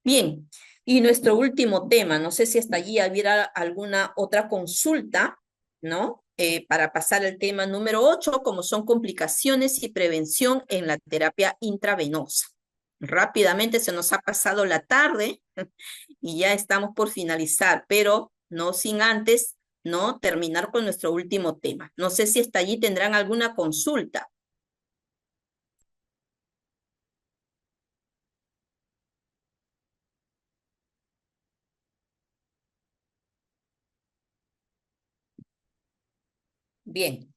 Bien, y nuestro último tema, no sé si hasta allí hubiera alguna otra consulta, ¿no? Para pasar al tema número 8, como son complicaciones y prevención en la terapia intravenosa. Rápidamente se nos ha pasado la tarde y ya estamos por finalizar, pero no sin antes, ¿no? Terminar con nuestro último tema. No sé si hasta allí tendrán alguna consulta. Bien.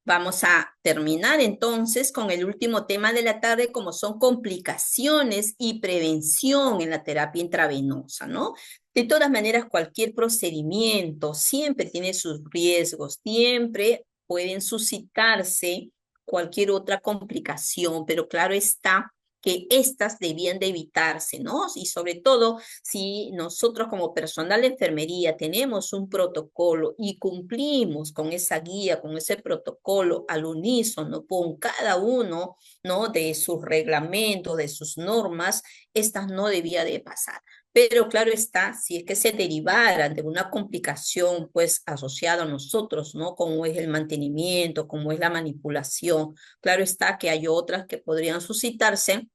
Vamos a terminar entonces con el último tema de la tarde, como son complicaciones y prevención en la terapia intravenosa, ¿no? De todas maneras, cualquier procedimiento siempre tiene sus riesgos, siempre pueden suscitarse cualquier otra complicación, pero claro está que estas debían de evitarse, ¿no? Y sobre todo si nosotros como personal de enfermería tenemos un protocolo y cumplimos con esa guía, con ese protocolo al unísono, con cada uno, ¿no? De sus reglamentos, de sus normas, estas no debía de pasar. Pero claro está, si es que se derivaran de una complicación pues asociada a nosotros, ¿no? Como es el mantenimiento, como es la manipulación, claro está que hay otras que podrían suscitarse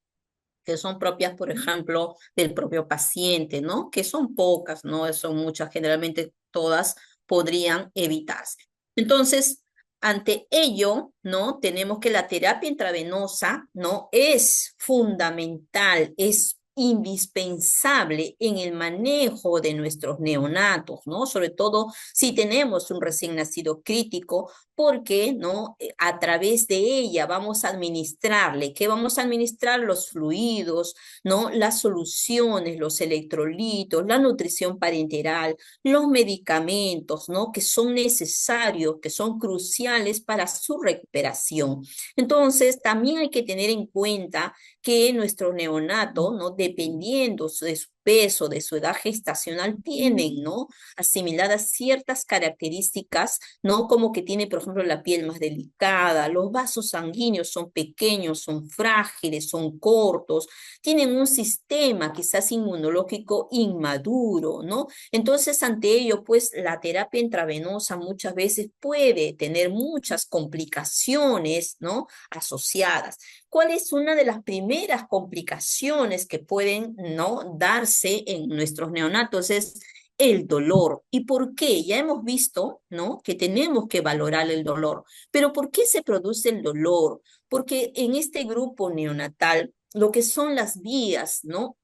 que son propias, por ejemplo, del propio paciente, ¿no? Que son pocas, ¿no? Son muchas, generalmente todas podrían evitarse. Entonces, ante ello, ¿no? Tenemos que la terapia intravenosa, ¿no? Es fundamental, es indispensable en el manejo de nuestros neonatos, ¿no? Sobre todo si tenemos un recién nacido crítico, porque ¿no? A través de ella vamos a administrarle, ¿qué vamos a administrar? Los fluidos, ¿no? Las soluciones, los electrolitos, la nutrición parenteral, los medicamentos, ¿no? Que son necesarios, que son cruciales para su recuperación. Entonces, también hay que tener en cuenta que nuestro neonato, ¿no? Dependiendo de su peso, de su edad gestacional, tienen, ¿no? Asimiladas ciertas características, ¿no? Como que tiene, por ejemplo, la piel más delicada, los vasos sanguíneos son pequeños, son frágiles, son cortos, tienen un sistema quizás inmunológico inmaduro, ¿no? Entonces, ante ello, pues la terapia intravenosa muchas veces puede tener muchas complicaciones, ¿no? Asociadas. ¿Cuál es una de las primeras complicaciones que pueden, ¿no? darse en nuestros neonatos? Es el dolor. ¿Y por qué? Ya hemos visto, ¿no? Que tenemos que valorar el dolor. Pero ¿por qué se produce el dolor? Porque en este grupo neonatal, lo que son las vías, ¿no?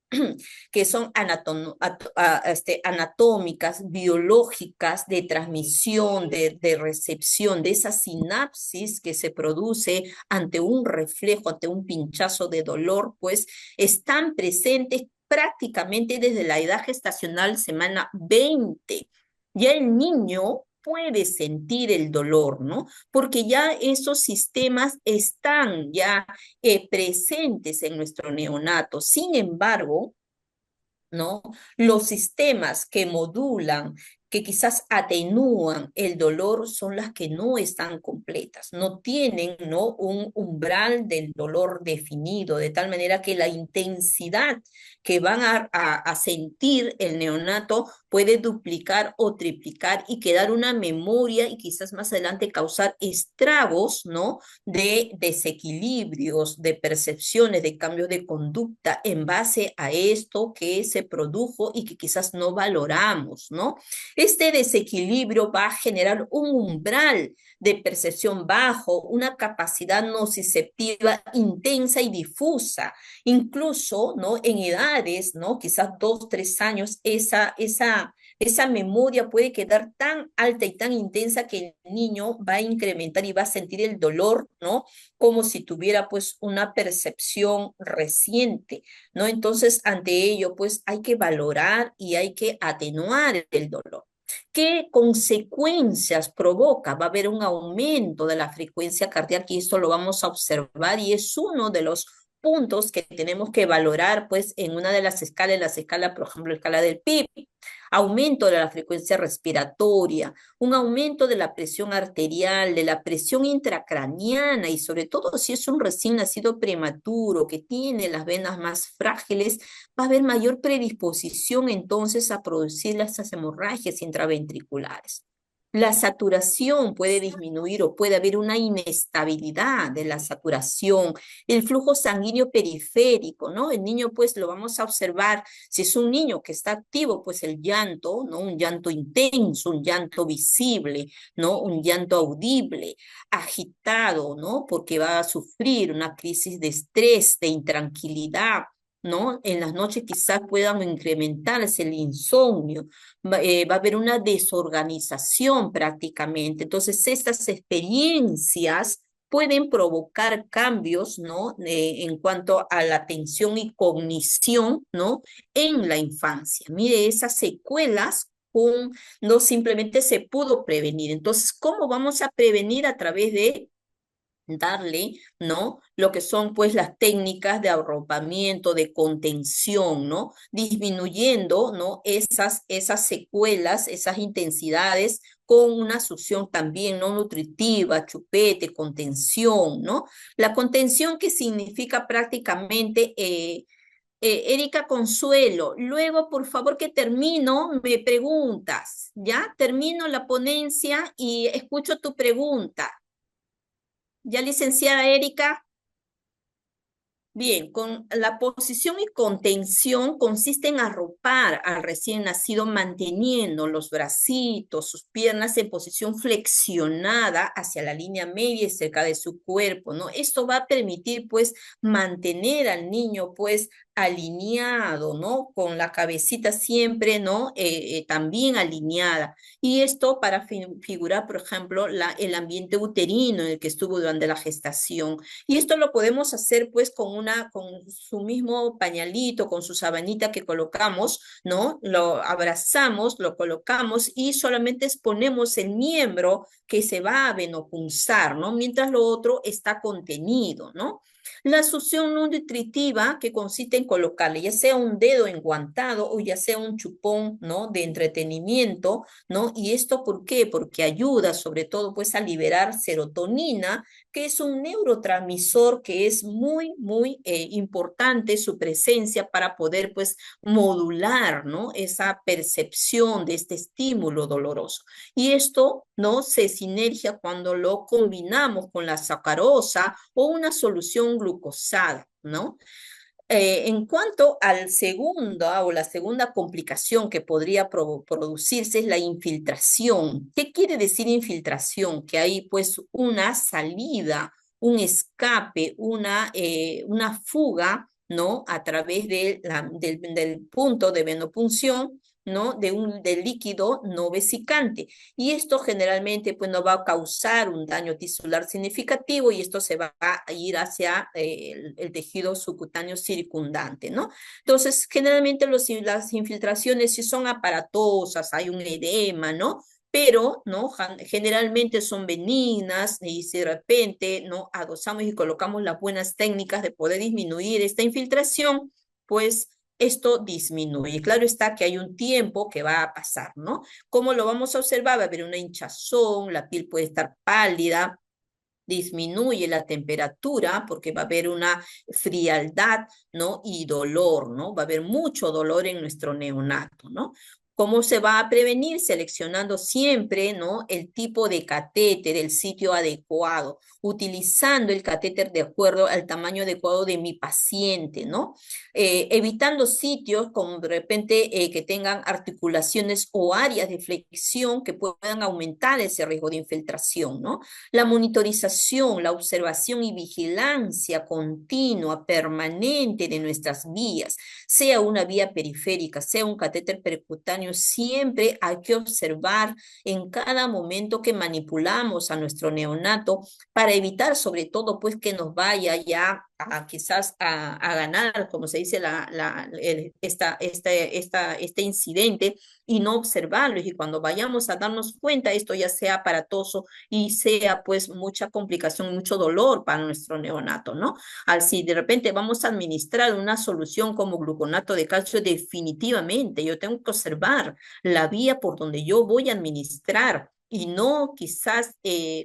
que son anatómicas, biológicas, de transmisión, de recepción, de esa sinapsis que se produce ante un reflejo, ante un pinchazo de dolor, pues están presentes prácticamente desde la edad gestacional, semana 20. Ya el niño puede sentir el dolor, ¿no? Porque ya esos sistemas están ya presentes en nuestro neonato. Sin embargo, ¿no? Los sistemas que modulan, que quizás atenúan el dolor son las que no están completas, no tienen, ¿no? un umbral del dolor definido, de tal manera que la intensidad que van a sentir el neonato puede duplicar o triplicar y quedar una memoria y quizás más adelante causar estragos, ¿no? De desequilibrios, de percepciones, de cambios de conducta en base a esto que se produjo y que quizás no valoramos, ¿no? Este desequilibrio va a generar un umbral de percepción bajo, una capacidad nociceptiva intensa y difusa, incluso, ¿no? En edades, ¿no? Quizás 2, 3 años, esa memoria puede quedar tan alta y tan intensa que el niño va a incrementar y va a sentir el dolor, ¿no? Como si tuviera pues una percepción reciente, ¿no? Entonces, ante ello, pues hay que valorar y hay que atenuar el dolor. ¿Qué consecuencias provoca? Va a haber un aumento de la frecuencia cardíaca y esto lo vamos a observar y es uno de los puntos que tenemos que valorar pues en una de las escalas, por ejemplo, la escala del PIB. aumento de la frecuencia respiratoria, un aumento de la presión arterial, de la presión intracraniana y sobre todo si es un recién nacido prematuro que tiene las venas más frágiles, va a haber mayor predisposición entonces a producir estas hemorragias intraventriculares. La saturación puede disminuir o puede haber una inestabilidad de la saturación, el flujo sanguíneo periférico, ¿no? El niño pues lo vamos a observar, si es un niño que está activo, pues el llanto, ¿no? Un llanto intenso, un llanto visible, ¿no? Un llanto audible, agitado, ¿no? Porque va a sufrir una crisis de estrés, de intranquilidad, ¿no? En las noches quizás puedan incrementarse el insomnio, va a haber una desorganización prácticamente. Entonces, estas experiencias pueden provocar cambios, ¿no? En cuanto a la atención y cognición, ¿no? En la infancia. Mire, esas secuelas no simplemente se pudo prevenir. Entonces, ¿cómo vamos a prevenir? A través de darle, ¿no? Lo que son pues las técnicas de arropamiento, de contención, ¿no? Disminuyendo, ¿no? Esas secuelas, esas intensidades con una succión también no nutritiva, chupete, contención, ¿no? La contención que significa prácticamente, Erika Consuelo, luego por favor que termino, me preguntas, ¿ya? Termino la ponencia y escucho tu pregunta. ¿Ya, licenciada Erika? Bien, con la posición y contención consiste en arropar al recién nacido manteniendo los bracitos, sus piernas en posición flexionada hacia la línea media y cerca de su cuerpo, ¿no? Esto va a permitir, pues, mantener al niño, pues, alineado, ¿no? Con la cabecita siempre, ¿no? También alineada. Y esto para figurar, por ejemplo, el ambiente uterino en el que estuvo durante la gestación. Y esto lo podemos hacer pues con su mismo pañalito, con su sabanita que colocamos, ¿no? Lo abrazamos, lo colocamos y solamente exponemos el miembro que se va a venopunzar, ¿no? Mientras lo otro está contenido, ¿no? La succión no nutritiva, que consiste en colocarle ya sea un dedo enguantado o ya sea un chupón, ¿no? De entretenimiento, ¿no? ¿Y esto por qué? Porque ayuda sobre todo pues a liberar serotonina, que es un neurotransmisor que es muy importante su presencia para poder pues modular, ¿no? Esa percepción de este estímulo doloroso. Y esto, ¿no? Se sinergia cuando lo combinamos con la sacarosa o una solución glucosada, ¿no? En cuanto al segundo o la segunda complicación que podría producirse es la infiltración. ¿Qué quiere decir infiltración? Que hay pues una salida, un escape, una fuga, ¿no? A través del punto de venopunción, ¿no? Del líquido no vesicante. Y esto generalmente pues no va a causar un daño tisular significativo y esto se va a ir hacia el tejido subcutáneo circundante, ¿no? Entonces, generalmente las infiltraciones sí son aparatosas, hay un edema, ¿no? Pero, ¿no? Generalmente son benignas y si de repente, ¿no? Adosamos y colocamos las buenas técnicas de poder disminuir esta infiltración, pues esto disminuye. Claro está que hay un tiempo que va a pasar, ¿no? ¿Cómo lo vamos a observar? Va a haber una hinchazón, la piel puede estar pálida, disminuye la temperatura porque va a haber una frialdad, ¿no? Y dolor, ¿no? Va a haber mucho dolor en nuestro neonato, ¿no? ¿Cómo se va a prevenir? Seleccionando siempre, ¿no? El tipo de catéter, el sitio adecuado, utilizando el catéter de acuerdo al tamaño adecuado de mi paciente, ¿no? Evitando sitios como de repente que tengan articulaciones o áreas de flexión que puedan aumentar ese riesgo de infiltración, ¿no? La monitorización, la observación y vigilancia continua, permanente de nuestras vías, sea una vía periférica, sea un catéter percutáneo, siempre hay que observar en cada momento que manipulamos a nuestro neonato para evitar sobre todo pues que nos vaya ya quizás a ganar, como se dice, este incidente y no observarlo. Y cuando vayamos a darnos cuenta, esto ya sea aparatoso y sea pues mucha complicación, mucho dolor para nuestro neonato, ¿no? Al si de repente vamos a administrar una solución como gluconato de calcio, definitivamente yo tengo que observar revisar la vía por donde yo voy a administrar y no quizás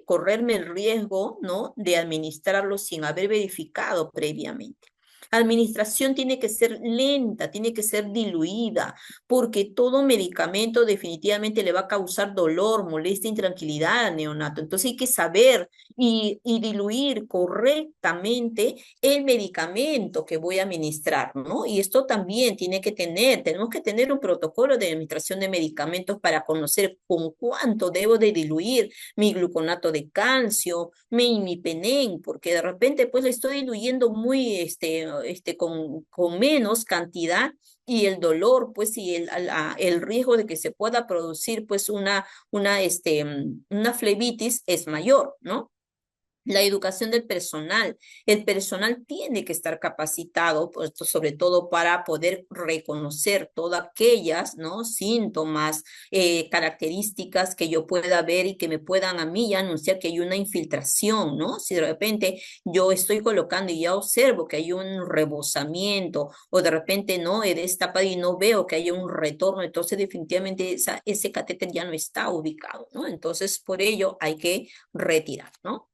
correrme el riesgo, ¿no? De administrarlo sin haber verificado previamente. Administración tiene que ser lenta, tiene que ser diluida, porque todo medicamento definitivamente le va a causar dolor, molestia, intranquilidad al neonato. Entonces hay que saber y diluir correctamente el medicamento que voy a administrar, ¿no? Y esto también tenemos que tener un protocolo de administración de medicamentos para conocer con cuánto debo de diluir mi gluconato de calcio, mi imipenem, porque de repente pues le estoy diluyendo muy, con menos cantidad y el dolor, pues, y el riesgo de que se pueda producir, pues, una flebitis es mayor, ¿no? La educación del personal. El personal tiene que estar capacitado, pues, sobre todo para poder reconocer todas aquellas, ¿no? Síntomas, características que yo pueda ver y que me puedan a mí anunciar que hay una infiltración, ¿no? Si de repente yo estoy colocando y ya observo que hay un rebosamiento o de repente no he destapado y no veo que haya un retorno, entonces definitivamente ese catéter ya no está ubicado, ¿no? Entonces por ello hay que retirar, ¿no?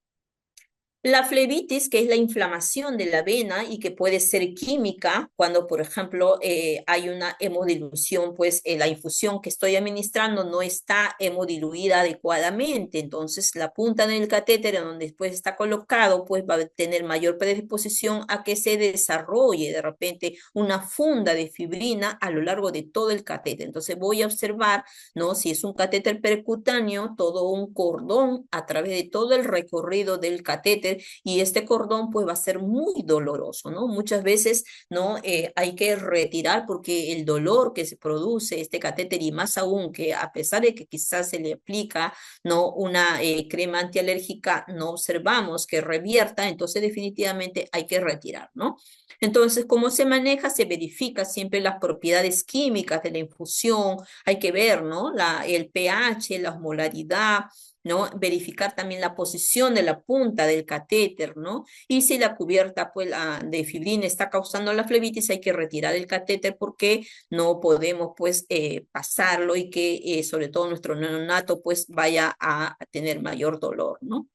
La flebitis, que es la inflamación de la vena y que puede ser química, cuando, por ejemplo, hay una hemodilución, pues la infusión que estoy administrando no está hemodiluida adecuadamente. Entonces, la punta del catéter, en donde después está colocado, pues va a tener mayor predisposición a que se desarrolle de repente una funda de fibrina a lo largo de todo el catéter. Entonces, voy a observar, ¿no? Si es un catéter percutáneo, todo un cordón a través de todo el recorrido del catéter y este cordón pues va a ser muy doloroso, ¿no? Muchas veces, ¿no? Hay que retirar porque el dolor que se produce este catéter y más aún que a pesar de que quizás se le aplica, ¿no? Una crema antialérgica, no observamos que revierta, entonces definitivamente hay que retirar, ¿no? Entonces, ¿cómo se maneja? Se verifica siempre las propiedades químicas de la infusión, hay que ver, ¿no? El pH, la osmolaridad, ¿no? Verificar también la posición de la punta del catéter, ¿no? Y si la cubierta pues, de fibrina está causando la flebitis, hay que retirar el catéter porque no podemos pues pasarlo y que sobre todo nuestro neonato pues vaya a tener mayor dolor, ¿no?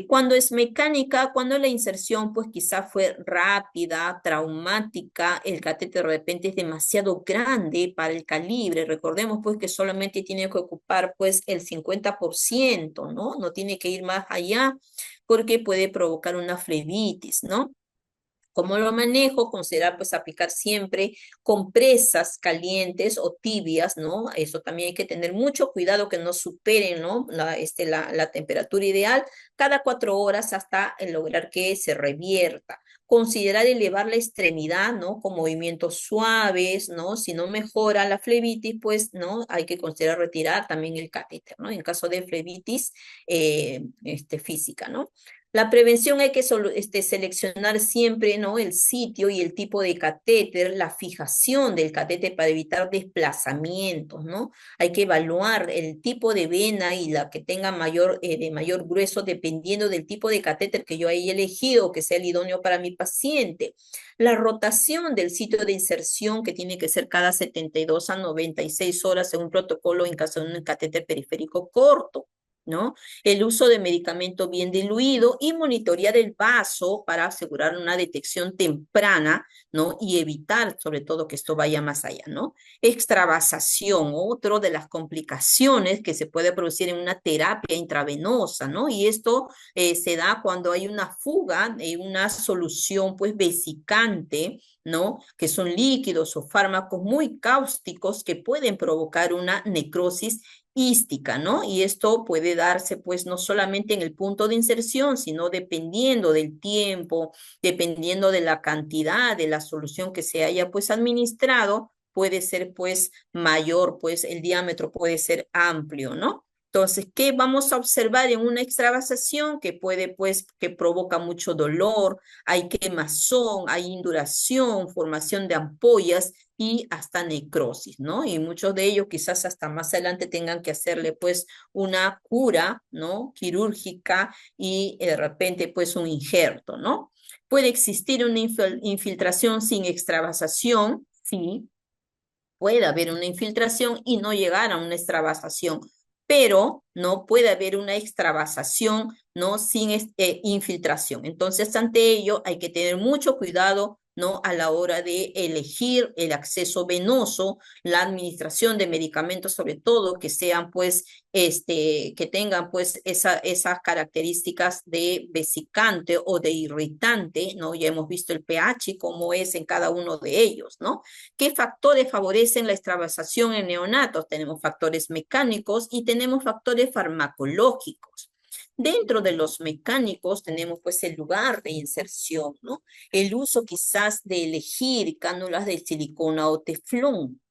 Cuando es mecánica, cuando la inserción pues quizás fue rápida, traumática, el catéter de repente es demasiado grande para el calibre, recordemos pues que solamente tiene que ocupar pues el 50%, ¿no? No tiene que ir más allá porque puede provocar una flebitis, ¿no? ¿Cómo lo manejo? Considerar pues aplicar siempre compresas calientes o tibias, ¿no? Eso también hay que tener mucho cuidado que no superen, ¿no? La temperatura ideal cada 4 horas hasta lograr que se revierta. Considerar elevar la extremidad, ¿no? Con movimientos suaves, ¿no? Si no mejora la flebitis, pues, ¿no? Hay que considerar retirar también el catéter, ¿no? En caso de flebitis física, ¿no? La prevención hay que seleccionar siempre, ¿no? El sitio y el tipo de catéter, la fijación del catéter para evitar desplazamientos, ¿no? Hay que evaluar el tipo de vena y la que tenga de mayor grueso dependiendo del tipo de catéter que yo haya elegido, que sea el idóneo para mi paciente. La rotación del sitio de inserción que tiene que ser cada 72 a 96 horas según protocolo en caso de un catéter periférico corto, ¿no? El uso de medicamento bien diluido y monitorear el vaso para asegurar una detección temprana, ¿no? Y evitar, sobre todo, que esto vaya más allá, ¿no? Extravasación, otro de las complicaciones que se puede producir en una terapia intravenosa, ¿no? Y esto se da cuando hay una fuga de una solución, pues, vesicante, ¿no? Que son líquidos o fármacos muy cáusticos que pueden provocar una necrosis ística, ¿no? Y esto puede darse pues no solamente en el punto de inserción, sino dependiendo del tiempo, dependiendo de la cantidad de la solución que se haya pues administrado, puede ser pues mayor, pues el diámetro puede ser amplio, ¿no? Entonces, ¿qué vamos a observar en una extravasación que puede, pues, que provoca mucho dolor, hay quemazón, hay induración, formación de ampollas y hasta necrosis, ¿no? Y muchos de ellos quizás hasta más adelante tengan que hacerle, pues, una cura, ¿no? Quirúrgica y de repente, pues, un injerto, ¿no? Puede existir una infiltración sin extravasación, sí, puede haber una infiltración y no llegar a una extravasación, pero no puede haber una extravasación, ¿no? Sin infiltración. Entonces, ante ello, hay que tener mucho cuidado, ¿no? A la hora de elegir el acceso venoso, la administración de medicamentos, sobre todo, que sean, pues, que tengan, pues, esas características de vesicante o de irritante, ¿no? Ya hemos visto el pH y cómo es en cada uno de ellos, ¿no? ¿Qué factores favorecen la extravasación en neonatos? Tenemos factores mecánicos y tenemos factores farmacológicos. Dentro de los mecánicos tenemos pues el lugar de inserción, ¿no? El uso quizás de elegir cánulas de silicona o teflón.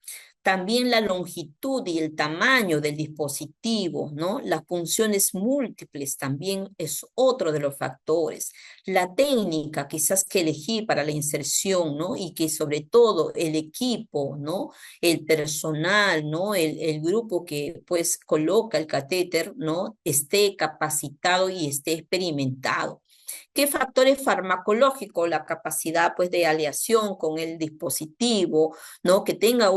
También la longitud y el tamaño del dispositivo, ¿no? Las funciones múltiples también es otro de los factores. La técnica quizás que elegí para la inserción, ¿no? Y que sobre todo el equipo, ¿no? El personal, ¿no? El grupo que pues coloca el catéter, ¿no? Esté capacitado y esté experimentado. ¿Qué factores farmacológicos? La capacidad pues de aleación con el dispositivo, ¿no? Que tenga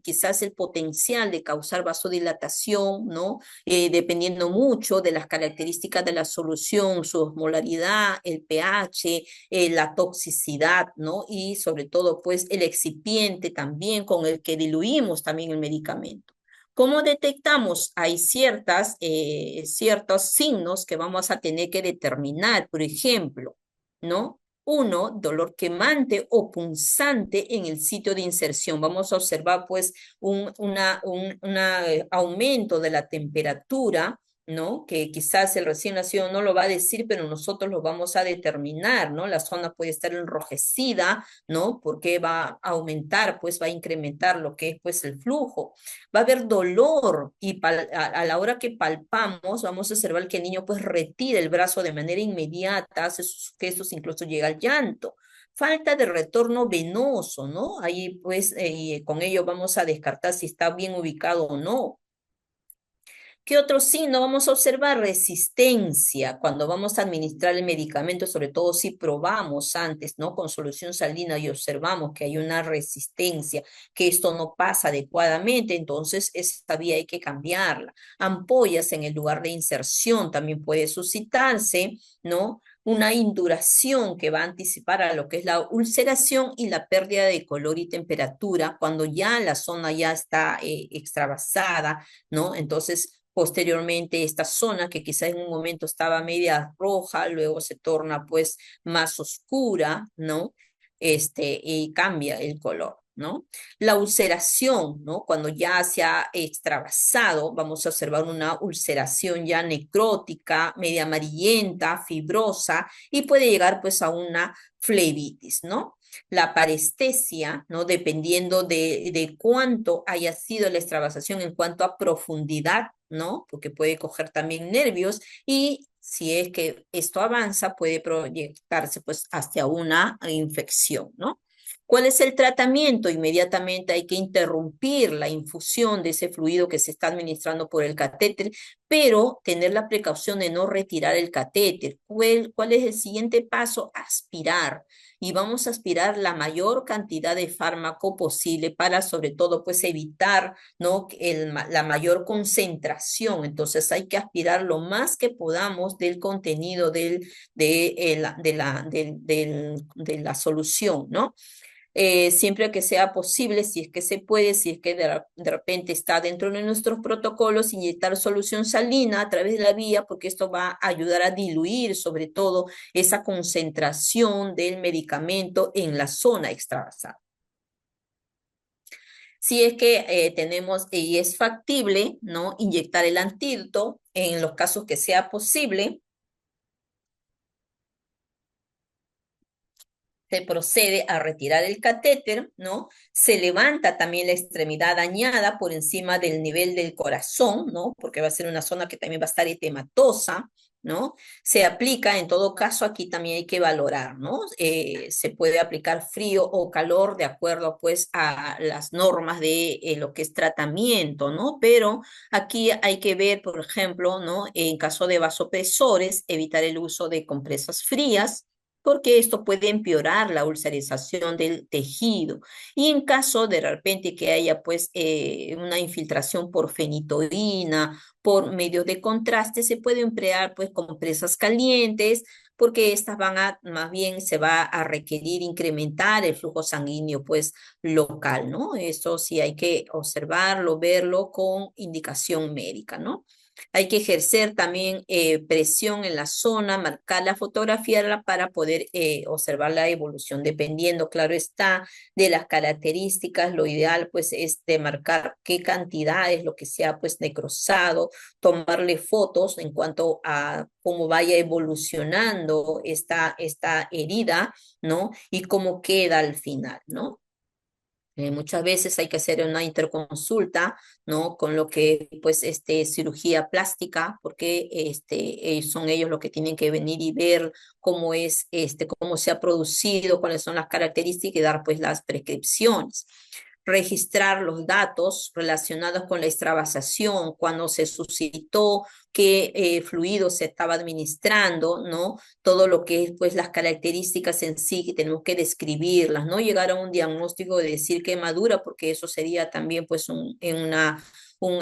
quizás el potencial de causar vasodilatación, ¿no? Dependiendo mucho de las características de la solución, su osmolaridad, el pH, la toxicidad, ¿no? Y sobre todo pues el excipiente también con el que diluimos también el medicamento. ¿Cómo detectamos? Hay ciertos signos que vamos a tener que determinar. Por ejemplo, ¿no? Uno, dolor quemante o punzante en el sitio de inserción. Vamos a observar, pues, un aumento de la temperatura, ¿no? Que quizás el recién nacido no lo va a decir, pero nosotros lo vamos a determinar, ¿no? La zona puede estar enrojecida, ¿no? Porque va a aumentar, pues va a incrementar lo que es, pues, el flujo. Va a haber dolor y a la hora que palpamos vamos a observar que el niño pues retira el brazo de manera inmediata, hace sus gestos, incluso llega al llanto. Falta de retorno venoso, ¿no? Ahí pues con ello vamos a descartar si está bien ubicado o no. ¿Qué otro signo vamos a observar? Resistencia. Cuando vamos a administrar el medicamento, sobre todo si probamos antes, ¿no? Con solución salina y observamos que hay una resistencia, que esto no pasa adecuadamente, entonces esta vía hay que cambiarla. Ampollas en el lugar de inserción también puede suscitarse, ¿no? Una induración que va a anticipar a lo que es la ulceración y la pérdida de color y temperatura cuando ya la zona ya está extravasada, ¿no? Entonces, posteriormente, esta zona que quizás en un momento estaba media roja, luego se torna pues más oscura, ¿no? Y cambia el color, ¿no? La ulceración, ¿no? Cuando ya se ha extravasado, vamos a observar una ulceración ya necrótica, media amarillenta, fibrosa, y puede llegar pues a una flebitis, ¿no? La parestesia, ¿no? Dependiendo de cuánto haya sido la extravasación en cuanto a profundidad, ¿no? Porque puede coger también nervios y si es que esto avanza, puede proyectarse pues hacia una infección, ¿no? ¿Cuál es el tratamiento? Inmediatamente hay que interrumpir la infusión de ese fluido que se está administrando por el catéter, pero tener la precaución de no retirar el catéter. ¿Cuál es el siguiente paso? Aspirar y vamos a aspirar la mayor cantidad de fármaco posible para sobre todo pues evitar, ¿no? La mayor concentración. Entonces hay que aspirar lo más que podamos del contenido de la solución, ¿no? Siempre que sea posible, si es que se puede, si es que de repente está dentro de nuestros protocolos, inyectar solución salina a través de la vía, porque esto va a ayudar a diluir sobre todo esa concentración del medicamento en la zona extravasada. Si es que tenemos y es factible, ¿no? Inyectar el antídoto en los casos que sea posible. Se procede a retirar el catéter, ¿no? Se levanta también la extremidad dañada por encima del nivel del corazón, ¿no? Porque va a ser una zona que también va a estar etematosa, ¿no? Se aplica, en todo caso, aquí también hay que valorar, ¿no? Se puede aplicar frío o calor de acuerdo, pues, a las normas de lo que es tratamiento, ¿no? Pero aquí hay que ver, por ejemplo, ¿no? En caso de vasopresores, evitar el uso de compresas frías, porque esto puede empeorar la ulcerización del tejido. Y en caso de repente que haya pues una infiltración por fenitoína, por medios de contraste, se puede emplear pues compresas calientes, porque estas van a, más bien se va a requerir incrementar el flujo sanguíneo pues local, ¿no? Esto sí hay que observarlo, verlo con indicación médica, ¿no? Hay que ejercer también presión en la zona, marcarla, fotografiarla para poder observar la evolución, dependiendo, claro está, de las características. Lo ideal pues es de marcar qué cantidad es lo que se ha pues necrosado, tomarle fotos en cuanto a cómo vaya evolucionando esta herida, ¿no? Y cómo queda al final, ¿no? Muchas veces hay que hacer una interconsulta, ¿no? Con lo que, pues, cirugía plástica, porque son ellos los que tienen que venir y ver cómo es, cómo se ha producido, cuáles son las características y dar, pues, las prescripciones. Registrar los datos relacionados con la extravasación, cuando se suscitó, qué fluido se estaba administrando, ¿no? Todo lo que es pues las características en sí que tenemos que describirlas, no llegar a un diagnóstico de decir que madura, porque eso sería también pues un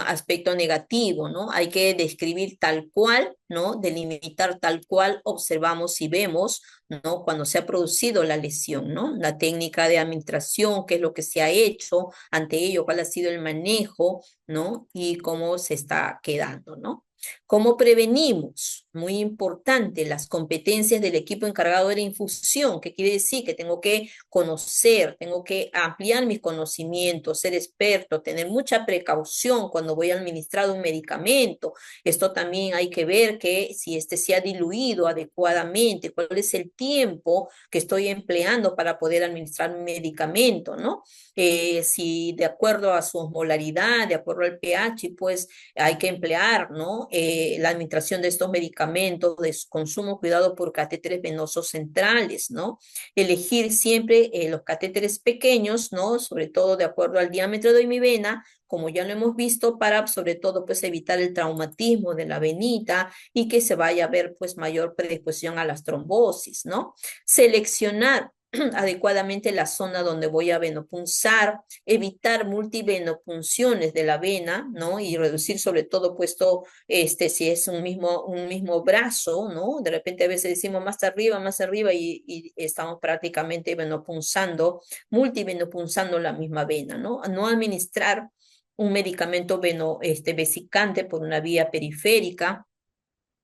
aspecto negativo, ¿no? Hay que describir tal cual, ¿no? Delimitar tal cual observamos y vemos, ¿no? Cuando se ha producido la lesión, ¿no? La técnica de administración, qué es lo que se ha hecho ante ello, cuál ha sido el manejo, ¿no? Y cómo se está quedando, ¿no? ¿Cómo prevenimos? Muy importante, las competencias del equipo encargado de la infusión. ¿Qué quiere decir? Que tengo que conocer, tengo que ampliar mis conocimientos, ser experto, tener mucha precaución cuando voy a administrar un medicamento. Esto también hay que ver que si este se ha diluido adecuadamente, cuál es el tiempo que estoy empleando para poder administrar un medicamento, ¿no? Si de acuerdo a su osmolaridad, de acuerdo al pH, pues hay que emplear, ¿no? La administración de estos medicamentos, de su consumo, cuidado por catéteres venosos centrales, ¿no? Elegir siempre los catéteres pequeños, ¿no? Sobre todo de acuerdo al diámetro de mi vena, como ya lo hemos visto, para sobre todo pues evitar el traumatismo de la venita y que se vaya a ver pues mayor predisposición a las trombosis, ¿no? Seleccionar adecuadamente la zona donde voy a venopunzar, evitar multivenopunciones de la vena, ¿no? Y reducir sobre todo puesto, si es un mismo brazo, ¿no? De repente a veces decimos más arriba y estamos prácticamente venopunzando, multivenopunzando la misma vena, ¿no? No administrar un medicamento vesicante por una vía periférica,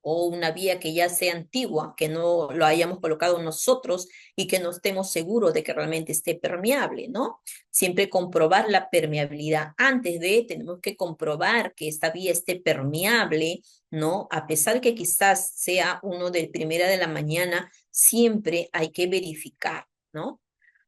o una vía que ya sea antigua, que no lo hayamos colocado nosotros y que no estemos seguros de que realmente esté permeable, ¿no? Siempre comprobar la permeabilidad. Antes de, tenemos que comprobar que esta vía esté permeable, ¿no? A pesar que quizás sea uno de primera de la mañana, siempre hay que verificar, ¿no?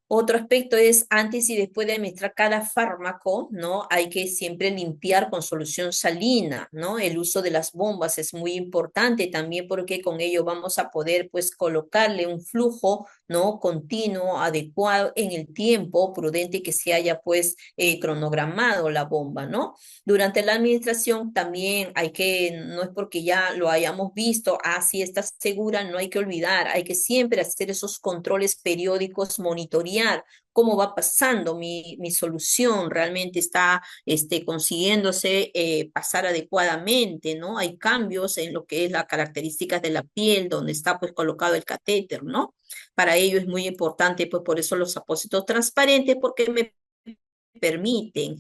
Otro aspecto es antes y después de administrar cada fármaco, ¿no? Hay que siempre limpiar con solución salina, ¿no? El uso de las bombas es muy importante también porque con ello vamos a poder, pues, colocarle un flujo, ¿no? Continuo, adecuado en el tiempo, prudente que se haya, pues, cronogramado la bomba, ¿no? Durante la administración también hay que, no es porque ya lo hayamos visto, si está segura, no hay que olvidar, hay que siempre hacer esos controles periódicos, monitorear cómo va pasando mi solución, realmente está consiguiéndose pasar adecuadamente, ¿no? Hay cambios en lo que es las características de la piel, donde está pues colocado el catéter, ¿no? Para ello es muy importante, pues por eso los apósitos transparentes, porque me permiten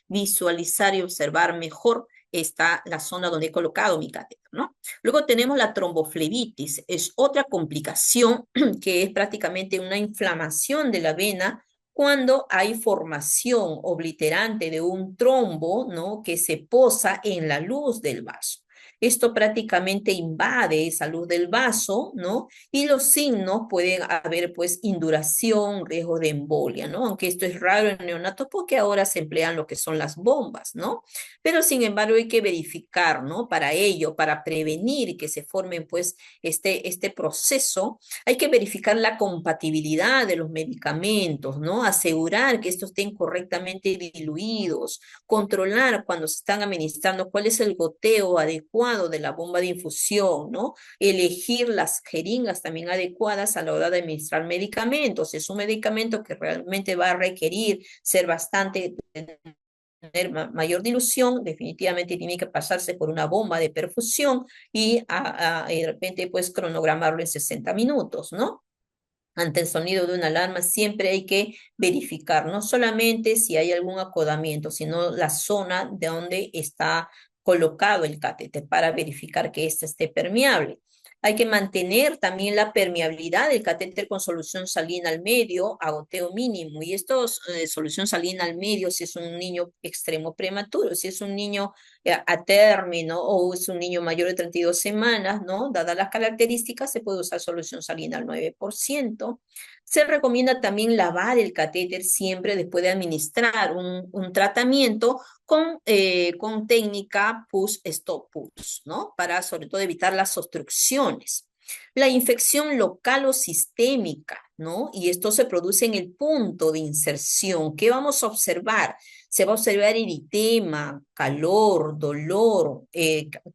visualizar y observar mejor está la zona donde he colocado mi catéter, ¿no? Luego tenemos la tromboflebitis, es otra complicación que es prácticamente una inflamación de la vena cuando hay formación obliterante de un trombo, ¿no? Que se posa en la luz del vaso. Esto prácticamente invade esa luz del vaso, ¿no? Y los signos pueden haber, pues, induración, riesgo de embolia, ¿no? Aunque esto es raro en neonatos porque ahora se emplean lo que son las bombas, ¿no? Pero, sin embargo, hay que verificar, ¿no? Para ello, para prevenir que se formen, pues, este proceso, hay que verificar la compatibilidad de los medicamentos, ¿no? Asegurar que estos estén correctamente diluidos, controlar cuando se están administrando cuál es el goteo adecuado adecuado de la bomba de infusión, ¿no? Elegir las jeringas también adecuadas a la hora de administrar medicamentos. Es un medicamento que realmente va a requerir ser bastante, tener mayor dilución, definitivamente tiene que pasarse por una bomba de perfusión y de repente pues cronogramarlo en 60 minutos, ¿no? Ante el sonido de una alarma siempre hay que verificar no solamente si hay algún acodamiento, sino la zona de donde está colocado el catéter para verificar que éste esté permeable. Hay que mantener también la permeabilidad del catéter con solución salina al medio a goteo mínimo. Y esto es solución salina al medio si es un niño extremo prematuro, si es un niño a término o es un niño mayor de 32 semanas, ¿no? Dadas las características, se puede usar solución salina al 9%. Se recomienda también lavar el catéter siempre después de administrar un tratamiento con técnica push-stop-push, ¿no? Para sobre todo evitar las obstrucciones. La infección local o sistémica, ¿no? Y esto se produce en el punto de inserción. ¿Qué vamos a observar? Se va a observar eritema, calor, dolor,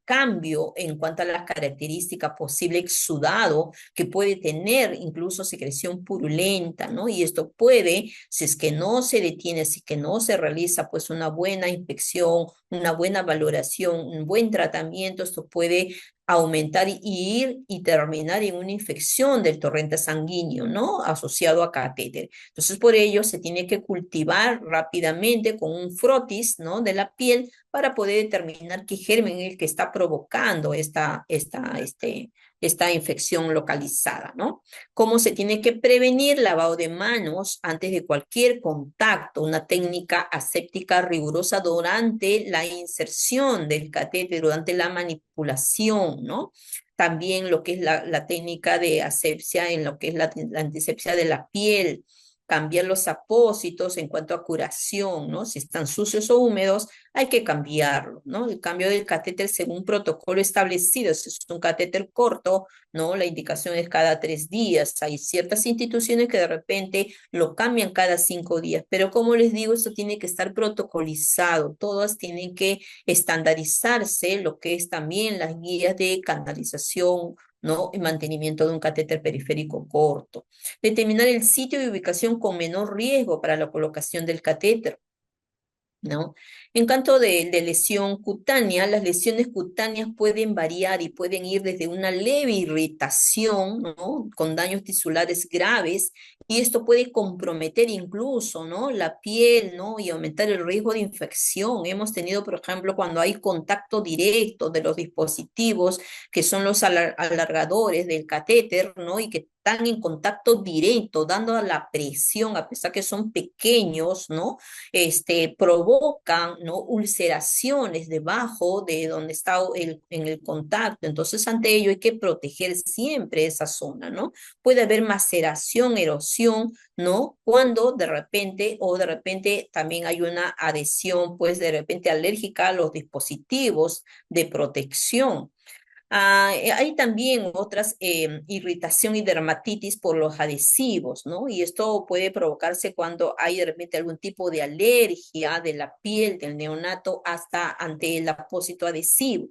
cambio en cuanto a las características, posible exudado que puede tener incluso secreción purulenta, ¿no? Y esto puede, si es que no se detiene, si es que no se realiza pues una buena inspección, una buena valoración, un buen tratamiento, esto puede aumentar y ir y terminar en una infección del torrente sanguíneo, ¿no? Asociado a catéter. Entonces, por ello se tiene que cultivar rápidamente con un frotis, ¿no? De la piel para poder determinar qué germen es el que está provocando esta infección localizada, ¿no? ¿Cómo se tiene que prevenir? Lavado de manos antes de cualquier contacto, una técnica aséptica rigurosa durante la inserción del catéter, durante la manipulación, ¿no? También lo que es la técnica de asepsia en lo que es la antisepsia de la piel, cambiar los apósitos en cuanto a curación, ¿no? Si están sucios o húmedos, hay que cambiarlo, ¿no? El cambio del catéter según protocolo establecido, si es un catéter corto, ¿no? La indicación es cada 3 días. Hay ciertas instituciones que de repente lo cambian cada 5 días, pero como les digo, esto tiene que estar protocolizado, todas tienen que estandarizarse, lo que es también las guías de canalización, ¿no? Y mantenimiento de un catéter periférico corto. Determinar el sitio y ubicación con menor riesgo para la colocación del catéter, ¿no? En cuanto de lesión cutánea, las lesiones cutáneas pueden variar y pueden ir desde una leve irritación, ¿no? Con daños tisulares graves, y esto puede comprometer incluso, ¿no? La piel, ¿no? Y aumentar el riesgo de infección. Hemos tenido, por ejemplo, cuando hay contacto directo de los dispositivos, que son los alargadores del catéter, ¿no? Y que están en contacto directo, dando la presión, a pesar que son pequeños, ¿no? Provocan, ¿no? Ulceraciones debajo de donde está en el contacto. Entonces, ante ello hay que proteger siempre esa zona, ¿no? Puede haber maceración, erosión, ¿no? Cuando de repente también hay una adhesión, pues de repente alérgica a los dispositivos de protección. Hay también otras irritación y dermatitis por los adhesivos, ¿no? Y esto puede provocarse cuando hay de repente algún tipo de alergia de la piel del neonato hasta ante el apósito adhesivo,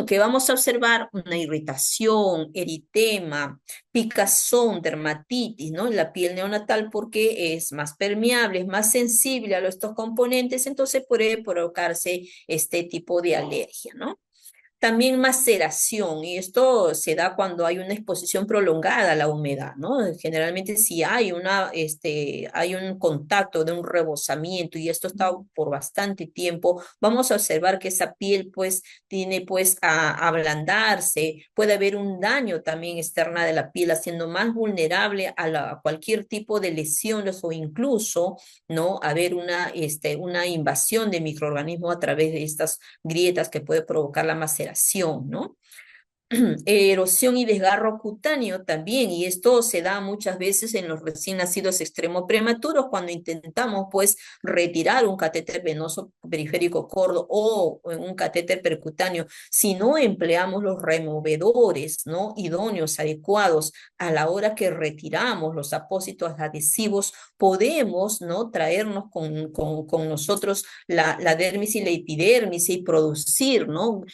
que vamos a observar una irritación, eritema, picazón, dermatitis, ¿no? En la piel neonatal porque es más permeable, es más sensible a estos componentes, entonces puede provocarse este tipo de alergia, ¿no? También maceración, y esto se da cuando hay una exposición prolongada a la humedad, ¿no? Generalmente si hay hay un contacto de un rebosamiento y esto está por bastante tiempo, vamos a observar que esa piel pues tiene pues a ablandarse, puede haber un daño también externa de la piel, haciendo más vulnerable a cualquier tipo de lesiones o incluso, ¿no? Haber una invasión de microorganismos a través de estas grietas que puede provocar la maceración, ¿no? erosión y desgarro cutáneo también, y esto se da muchas veces en los recién nacidos extremo prematuros cuando intentamos pues retirar un catéter venoso periférico corto o un catéter percutáneo. Si no empleamos los removedores, ¿no?, idóneos, adecuados a la hora que retiramos los apósitos adhesivos, podemos, ¿no?, traernos con nosotros la dermis y la epidermis y producir, ¿no?,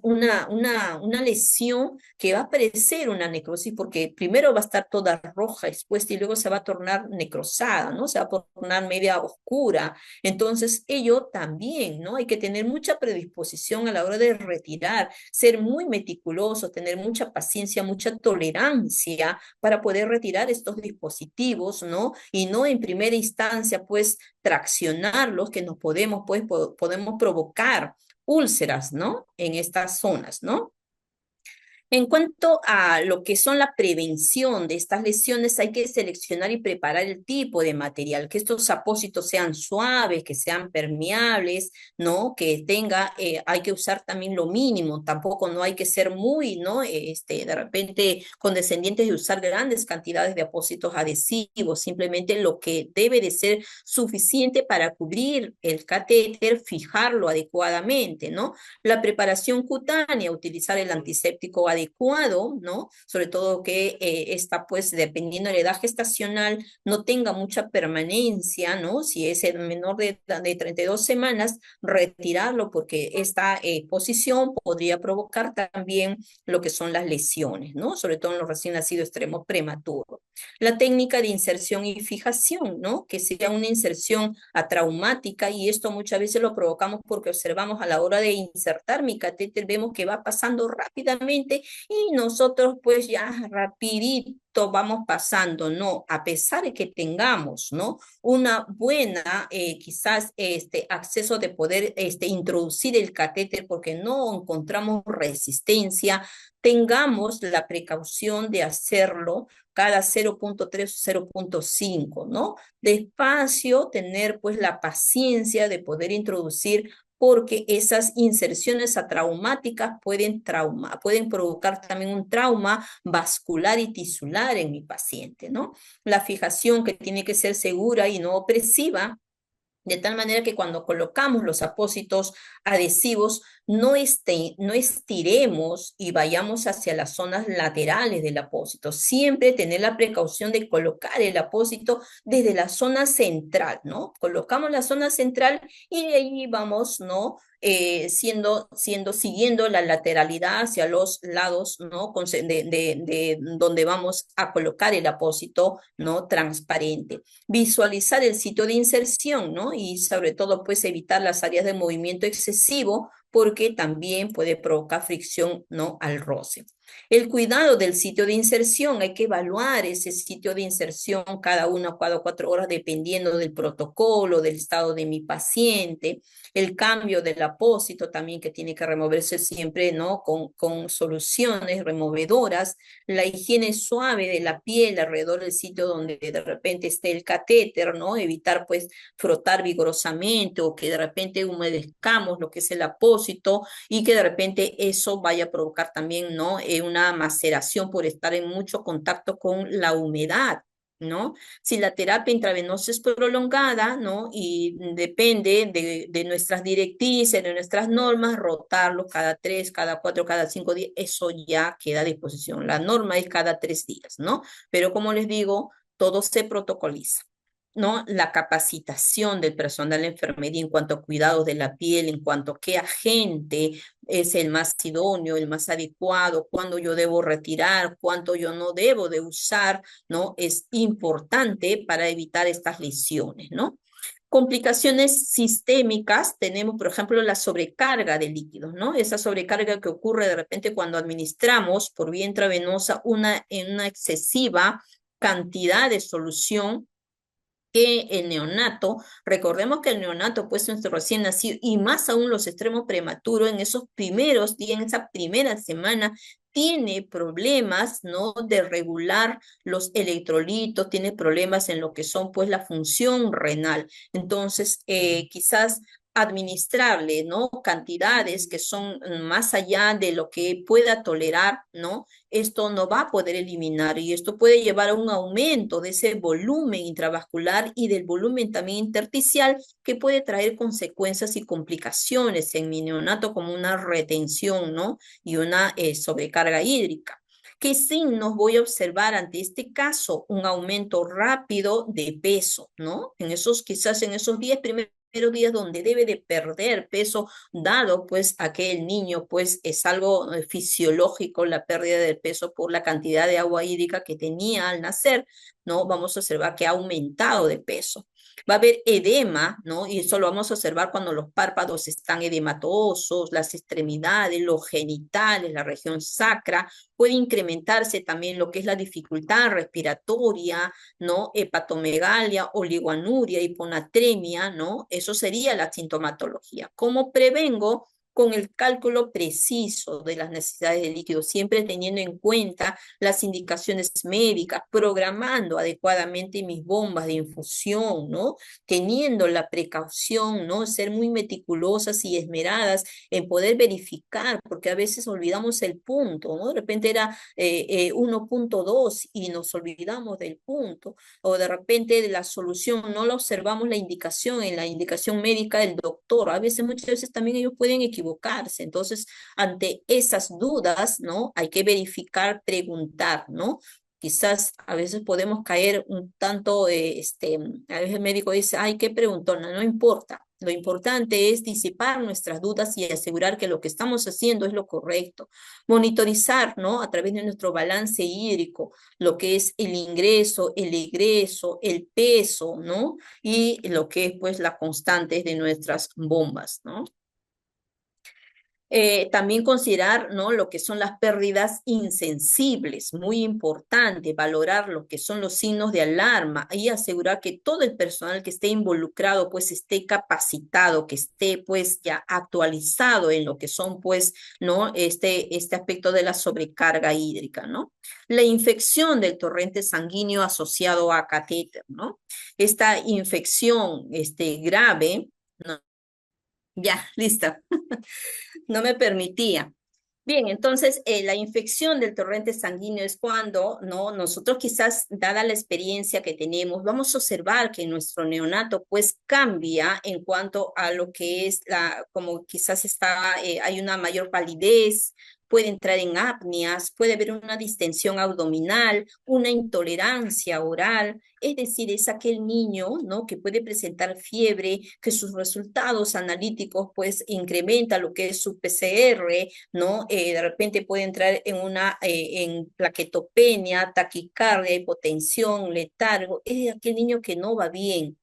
una lesión que va a parecer una necrosis porque primero va a estar toda roja expuesta y luego se va a tornar necrosada, ¿no? Se va a tornar media oscura. Entonces, ello también, ¿no? Hay que tener mucha predisposición a la hora de retirar, ser muy meticuloso, tener mucha paciencia, mucha tolerancia para poder retirar estos dispositivos, ¿no? Y no en primera instancia, pues, traccionarlos, que nos podemos, pues, podemos provocar úlceras, ¿no? En estas zonas, ¿no? En cuanto a lo que son la prevención de estas lesiones, hay que seleccionar y preparar el tipo de material, que estos apósitos sean suaves, que sean permeables, ¿no? Que tenga, hay que usar también lo mínimo, tampoco no hay que ser muy, ¿no? De repente condescendientes de usar grandes cantidades de apósitos adhesivos, simplemente lo que debe de ser suficiente para cubrir el catéter, fijarlo adecuadamente, ¿no? La preparación cutánea, utilizar el antiséptico adecuado, ¿no? Sobre todo que esta, pues, dependiendo de la edad gestacional, no tenga mucha permanencia, ¿no? Si es el menor de 32 semanas, retirarlo porque esta posición podría provocar también lo que son las lesiones, ¿no? Sobre todo en los recién nacidos extremos prematuros. La técnica de inserción y fijación, ¿no? Que sea una inserción atraumática y esto muchas veces lo provocamos porque observamos a la hora de insertar mi catéter, vemos que va pasando rápidamente y nosotros pues ya rapidito vamos pasando, ¿no? A pesar de que tengamos, ¿no?, una buena, quizás, acceso de poder, introducir el catéter porque no encontramos resistencia, tengamos la precaución de hacerlo cada 0.3 o 0.5, ¿no? Despacio, tener pues la paciencia de poder introducir porque esas inserciones atraumáticas pueden provocar también un trauma vascular y tisular en mi paciente, ¿no? La fijación que tiene que ser segura y no opresiva, de tal manera que cuando colocamos los apósitos adhesivos no estiremos y vayamos hacia las zonas laterales del apósito. Siempre tener la precaución de colocar el apósito desde la zona central, ¿no? Colocamos la zona central y de ahí vamos, ¿no? Siguiendo la lateralidad hacia los lados, ¿no? De donde vamos a colocar el apósito, ¿no?, transparente. Visualizar el sitio de inserción, ¿no? Y sobre todo, pues, evitar las áreas de movimiento excesivo porque también puede provocar fricción, ¿no?, al roce. El cuidado del sitio de inserción, hay que evaluar ese sitio de inserción cada 1 a cada 4 horas dependiendo del protocolo, del estado de mi paciente, el cambio del apósito también que tiene que removerse siempre, ¿no?, con soluciones removedoras, la higiene suave de la piel alrededor del sitio donde de repente esté el catéter, ¿no? Evitar pues frotar vigorosamente o que de repente humedezcamos lo que es el apósito y que de repente eso vaya a provocar también, ¿no?, una maceración por estar en mucho contacto con la humedad, ¿no? Si la terapia intravenosa es prolongada, ¿no?, y depende de nuestras directrices, de nuestras normas, rotarlo cada 3, cada 4, cada 5 días, eso ya queda a disposición. La norma es cada 3 días, ¿no? Pero como les digo, todo se protocoliza, ¿no? La capacitación del personal de enfermería en cuanto a cuidados de la piel, en cuanto a qué agente es el más idóneo, el más adecuado, cuándo yo debo retirar, cuánto yo no debo de usar, ¿no? Es importante para evitar estas lesiones, ¿no? Complicaciones sistémicas, tenemos, por ejemplo, la sobrecarga de líquidos, ¿no? Esa sobrecarga que ocurre de repente cuando administramos por vía intravenosa en una excesiva cantidad de solución que el neonato, recordemos que el neonato, pues nuestro recién nacido, y más aún los extremos prematuros, en esos primeros días, en esa primera semana, tiene problemas, ¿no?, de regular los electrolitos, tiene problemas en lo que son, pues, la función renal. Entonces, quizás administrarle, ¿no? Cantidades que son más allá de lo que pueda tolerar, ¿no? Esto no va a poder eliminar y esto puede llevar a un aumento de ese volumen intravascular y del volumen también intersticial que puede traer consecuencias y complicaciones en mi neonato como una retención, ¿no? Y una sobrecarga hídrica. ¿Qué signos voy a observar ante este caso? Un aumento rápido de peso, ¿no? Quizás en esos 10 primeros días donde debe de perder peso, dado pues a que el niño pues es algo fisiológico la pérdida de peso por la cantidad de agua hídrica que tenía al nacer, ¿no? Vamos a observar que ha aumentado de peso. Va a haber edema, ¿no? Y eso lo vamos a observar cuando los párpados están edematosos, las extremidades, los genitales, la región sacra. Puede incrementarse también lo que es la dificultad respiratoria, ¿no? Hepatomegalia, oligoanuria, hiponatremia, ¿no? Eso sería la sintomatología. ¿Cómo prevengo? Con el cálculo preciso de las necesidades de líquido, siempre teniendo en cuenta las indicaciones médicas, programando adecuadamente mis bombas de infusión, ¿no? Teniendo la precaución, ¿no? Ser muy meticulosas y esmeradas en poder verificar, porque a veces olvidamos el punto, ¿no? De repente era 1.2 y nos olvidamos del punto, o de repente de la solución no la observamos la indicación en la indicación médica del doctor. A veces, muchas veces también ellos pueden equivocarse. Entonces, ante esas dudas, ¿no? Hay que verificar, preguntar, ¿no? Quizás a veces podemos caer un tanto, a veces el médico dice, ay, qué preguntona, no importa. Lo importante es disipar nuestras dudas y asegurar que lo que estamos haciendo es lo correcto. Monitorizar, ¿no? A través de nuestro balance hídrico, lo que es el ingreso, el egreso, el peso, ¿no? Y lo que es, pues, la constante de nuestras bombas, ¿no? También considerar, ¿no? Lo que son las pérdidas insensibles, muy importante, valorar lo que son los signos de alarma y asegurar que todo el personal que esté involucrado pues esté capacitado, que esté pues ya actualizado en lo que son pues, ¿no? Este aspecto de la sobrecarga hídrica, ¿no? La infección del torrente sanguíneo asociado a catéter, ¿no? Esta infección grave, ¿no? Ya, lista. No me permitía. Bien, entonces la infección del torrente sanguíneo es cuando, ¿no? Nosotros quizás, dada la experiencia que tenemos, vamos a observar que nuestro neonato pues cambia en cuanto a lo que es como quizás hay una mayor palidez, puede entrar en apneas, puede haber una distensión abdominal, una intolerancia oral, es decir, es aquel niño, ¿no? Que puede presentar fiebre, que sus resultados analíticos pues incrementa lo que es su PCR, ¿no? De repente puede entrar en plaquetopenia, taquicardia, hipotensión, letargo, es aquel niño que no va bien.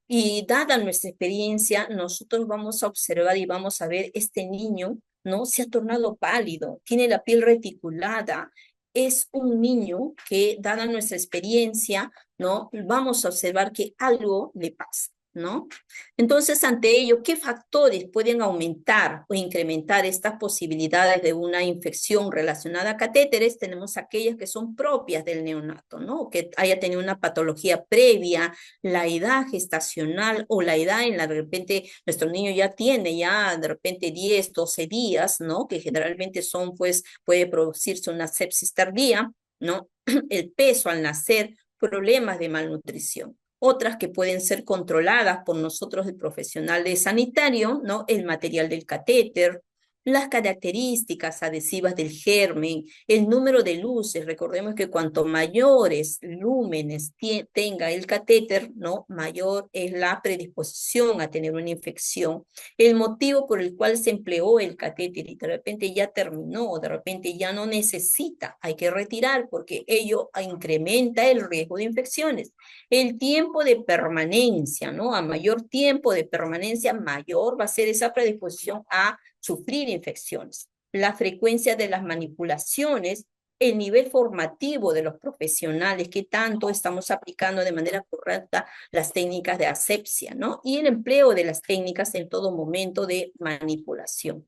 Y dada nuestra experiencia, nosotros vamos a observar y vamos a ver este niño, ¿no? Se ha tornado pálido, tiene la piel reticulada, es un niño que, dada nuestra experiencia, ¿no? Vamos a observar que algo le pasa, ¿no? Entonces, ante ello, ¿qué factores pueden aumentar o incrementar estas posibilidades de una infección relacionada a catéteres? Tenemos aquellas que son propias del neonato, ¿no? Que haya tenido una patología previa, la edad gestacional o la edad en la de repente nuestro niño ya tiene ya de repente 10, 12 días, ¿no? Que generalmente son, pues, puede producirse una sepsis tardía, ¿no? El peso al nacer, problemas de malnutrición. Otras que pueden ser controladas por nosotros, el profesional de sanitario, ¿no? El material del catéter, las características adhesivas del germen, el número de luces. Recordemos que cuanto mayores lúmenes tenga el catéter, ¿no? Mayor es la predisposición a tener una infección. El motivo por el cual se empleó el catéter y de repente ya terminó, de repente ya no necesita, hay que retirar porque ello incrementa el riesgo de infecciones. El tiempo de permanencia, ¿no? A mayor tiempo de permanencia, mayor va a ser esa predisposición a sufrir infecciones. La frecuencia de las manipulaciones, el nivel formativo de los profesionales, qué tanto estamos aplicando de manera correcta las técnicas de asepsia, ¿no? Y el empleo de las técnicas en todo momento de manipulación.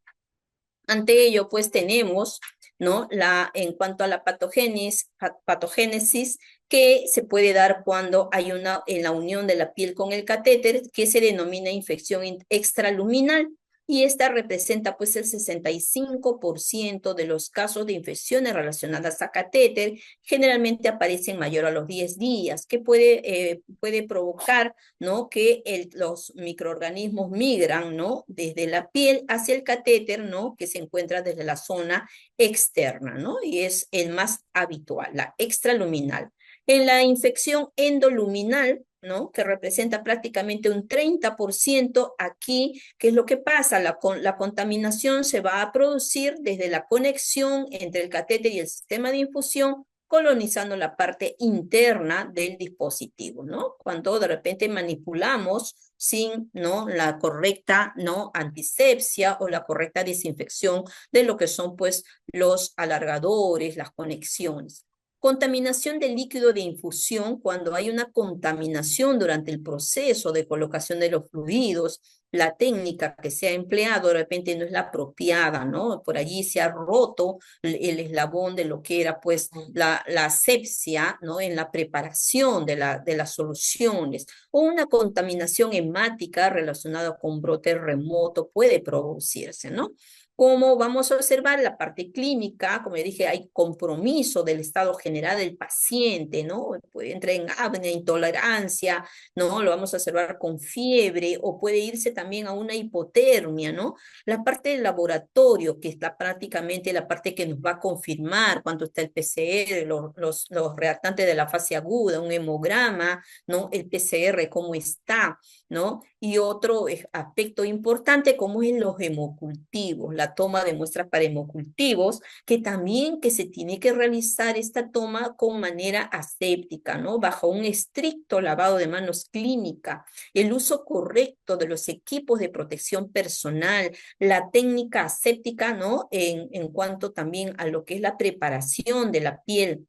Ante ello, pues tenemos, ¿no? En cuanto a la patogénesis, que se puede dar cuando hay en la unión de la piel con el catéter, que se denomina infección extraluminal. Y esta representa pues el 65% de los casos de infecciones relacionadas a catéter. Generalmente aparecen mayor a los 10 días, que puede provocar, ¿no?, que los microorganismos migran, ¿no?, desde la piel hacia el catéter, ¿no?, que se encuentra desde la zona externa, ¿no? Y es el más habitual, la extraluminal. En la infección endoluminal, ¿no?, que representa prácticamente un 30%, aquí, ¿qué es lo que pasa? La contaminación se va a producir desde la conexión entre el catéter y el sistema de infusión, colonizando la parte interna del dispositivo, ¿no? Cuando de repente manipulamos sin, ¿no?, la correcta, ¿no?, antisepsia o la correcta desinfección de lo que son, pues, los alargadores, las conexiones. Contaminación del líquido de infusión, cuando hay una contaminación durante el proceso de colocación de los fluidos, la técnica que se ha empleado de repente no es la apropiada, ¿no? Por allí se ha roto el eslabón de lo que era pues la asepsia, ¿no?, en la preparación de las soluciones, o una contaminación hemática relacionada con brote remoto puede producirse, ¿no? Como vamos a observar la parte clínica, como ya dije, hay compromiso del estado general del paciente, ¿no? Puede entrar en apnea, intolerancia, ¿no? Lo vamos a observar con fiebre o puede irse también a una hipotermia, ¿no? La parte del laboratorio, que está prácticamente la parte que nos va a confirmar cuánto está el PCR, los reactantes de la fase aguda, un hemograma, ¿no? El PCR, cómo está, ¿no? Y otro aspecto importante, como es los hemocultivos, la toma de muestras para hemocultivos, que también que se tiene que realizar esta toma con manera aséptica, ¿no? Bajo un estricto lavado de manos clínica, el uso correcto de los equipos de protección personal, la técnica aséptica, ¿no? En cuanto también a lo que es la preparación de la piel,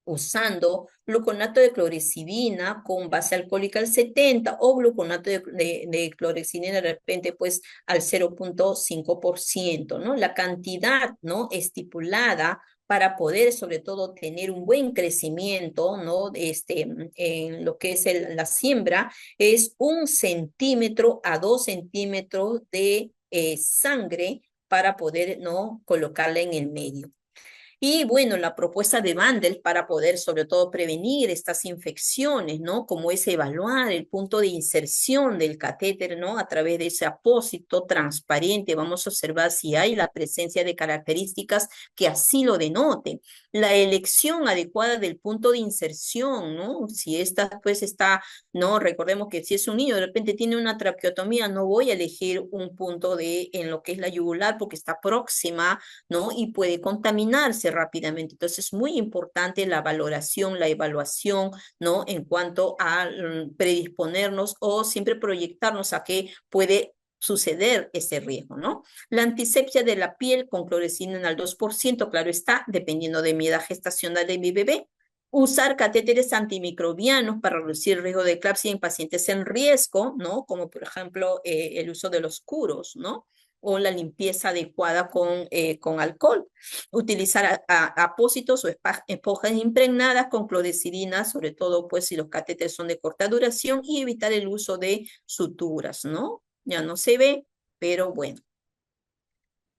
usando gluconato de clorexidina con base alcohólica al 70 o gluconato de clorexidina de repente pues al 0,5%, ¿no? La cantidad, ¿no?, estipulada para poder sobre todo tener un buen crecimiento, ¿no?, en lo que es la siembra, es 1 centímetro a 2 centímetros de sangre para poder, ¿no?, colocarla en el medio. Y bueno, la propuesta de Bandel para poder sobre todo prevenir estas infecciones, ¿no? Como es evaluar el punto de inserción del catéter, ¿no? A través de ese apósito transparente, vamos a observar si hay la presencia de características que así lo denoten. La elección adecuada del punto de inserción, ¿no? Si esta pues está, ¿no? Recordemos que si es un niño, de repente tiene una traqueotomía, no voy a elegir un punto en lo que es la yugular porque está próxima, ¿no? Y puede contaminarse rápidamente. Entonces es muy importante la valoración, la evaluación, ¿no? En cuanto a predisponernos o siempre proyectarnos a que puede suceder ese riesgo, ¿no? La antisepsia de la piel con clorexidina al 2%, claro está, dependiendo de mi edad gestacional de mi bebé. Usar catéteres antimicrobianos para reducir el riesgo de eclampsia en pacientes en riesgo, ¿no? Como por ejemplo el uso de los curos, ¿no? O la limpieza adecuada con alcohol. Utilizar apósitos o esponjas impregnadas con clorexidina, sobre todo pues si los catéteres son de corta duración, y evitar el uso de suturas, ¿no? Ya no se ve, pero bueno.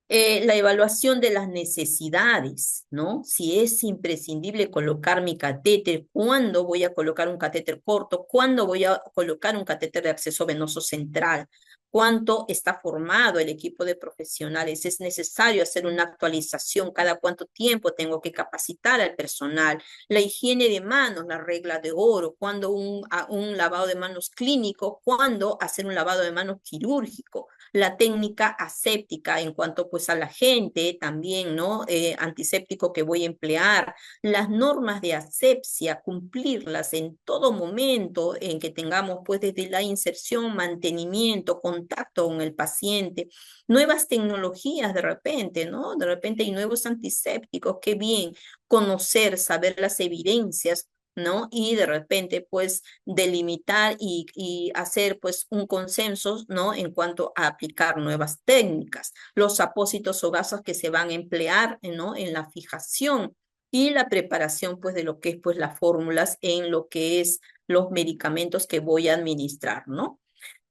La evaluación de las necesidades, ¿no? Si es imprescindible colocar mi catéter, cuándo voy a colocar un catéter corto, cuándo voy a colocar un catéter de acceso venoso central, cuánto está formado el equipo de profesionales, es necesario hacer una actualización, cada cuánto tiempo tengo que capacitar al personal, la higiene de manos, la regla de oro, cuándo un lavado de manos clínico, cuándo hacer un lavado de manos quirúrgico, la técnica aséptica en cuanto pues a la gente también, ¿no? Antiséptico que voy a emplear, las normas de asepsia, cumplirlas en todo momento en que tengamos pues desde la inserción, mantenimiento, contacto con el paciente, nuevas tecnologías de repente, ¿no? De repente hay nuevos antisépticos, qué bien conocer, saber las evidencias, ¿no? Y de repente, pues, delimitar y hacer, pues, un consenso, ¿no? En cuanto a aplicar nuevas técnicas, los apósitos o gasas que se van a emplear, ¿no? En la fijación y la preparación pues de lo que es pues las fórmulas en lo que es los medicamentos que voy a administrar, ¿no?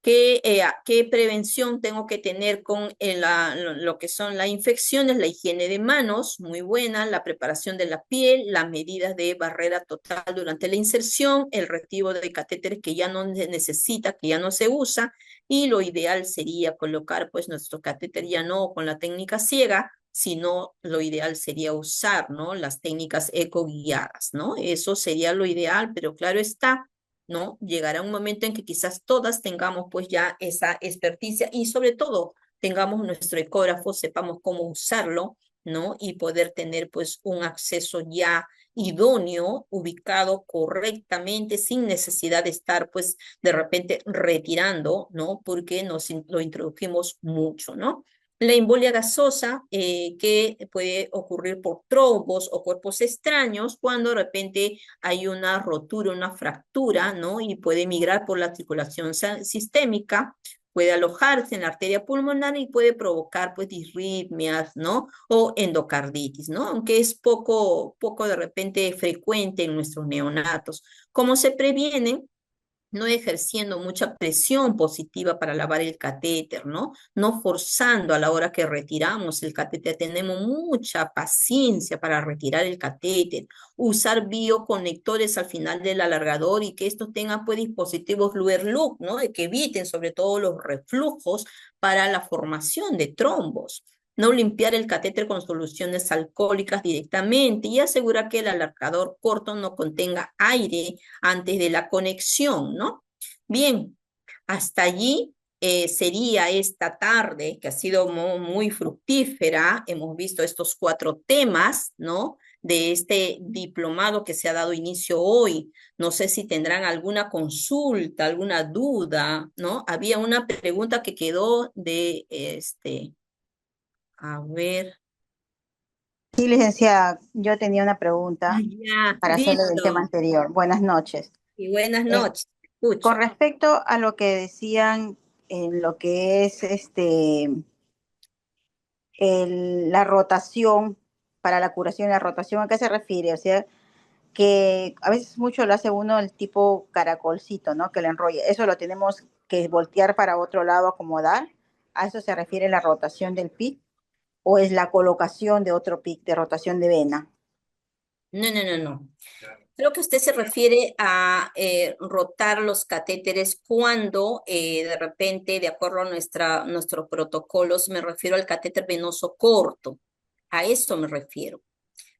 ¿Qué prevención tengo que tener con lo que son las infecciones? La higiene de manos, muy buena, la preparación de la piel, las medidas de barrera total durante la inserción, el retiro de catéteres que ya no se necesita, que ya no se usa, y lo ideal sería colocar pues nuestro catéter ya no con la técnica ciega, sino lo ideal sería usar, ¿no? Las técnicas ecoguiadas, ¿no? Eso sería lo ideal, pero claro está, ¿no? Llegará un momento en que quizás todas tengamos pues ya esa experticia y sobre todo tengamos nuestro ecógrafo, sepamos cómo usarlo, ¿no? Y poder tener pues un acceso ya idóneo, ubicado correctamente, sin necesidad de estar pues de repente retirando, ¿no? Porque lo introdujimos mucho, ¿no? La embolia gasosa, que puede ocurrir por trombos o cuerpos extraños cuando de repente hay una rotura, una fractura, ¿no? Y puede migrar por la circulación sistémica, puede alojarse en la arteria pulmonar y puede provocar, pues, disritmias, ¿no? O endocarditis, ¿no? Aunque es poco de repente frecuente en nuestros neonatos. ¿Cómo se previenen? No ejerciendo mucha presión positiva para lavar el catéter, ¿no? No forzando a la hora que retiramos el catéter. Tenemos mucha paciencia para retirar el catéter. Usar bioconectores al final del alargador y que estos tengan pues dispositivos Luer-Loop, ¿no? De que eviten sobre todo los reflujos para la formación de trombos. No limpiar el catéter con soluciones alcohólicas directamente y asegurar que el alargador corto no contenga aire antes de la conexión, ¿no? Bien, hasta allí sería esta tarde, que ha sido muy fructífera. Hemos visto estos 4 temas, ¿no? De este diplomado que se ha dado inicio hoy. No sé si tendrán alguna consulta, alguna duda, ¿no? Había una pregunta que quedó de a ver. Sí, licenciada, yo tenía una pregunta Ya, para hacerle del tema listo. anterior. Buenas noches. Y buenas Eh, noches. con Escucho. respecto a lo que decían en lo que es la rotación para la curación, la rotación, ¿a qué se refiere? O sea, que a veces mucho lo hace uno el tipo caracolcito, ¿no? Que le enrolla. Eso lo tenemos que voltear para otro lado, acomodar. ¿A eso se refiere la rotación del PIC? ¿O es la colocación de otro PIC de rotación de vena? No, no, no, no. Creo que usted se refiere a rotar los catéteres cuando de repente, de acuerdo a nuestros protocolos, me refiero al catéter venoso corto. A eso me refiero.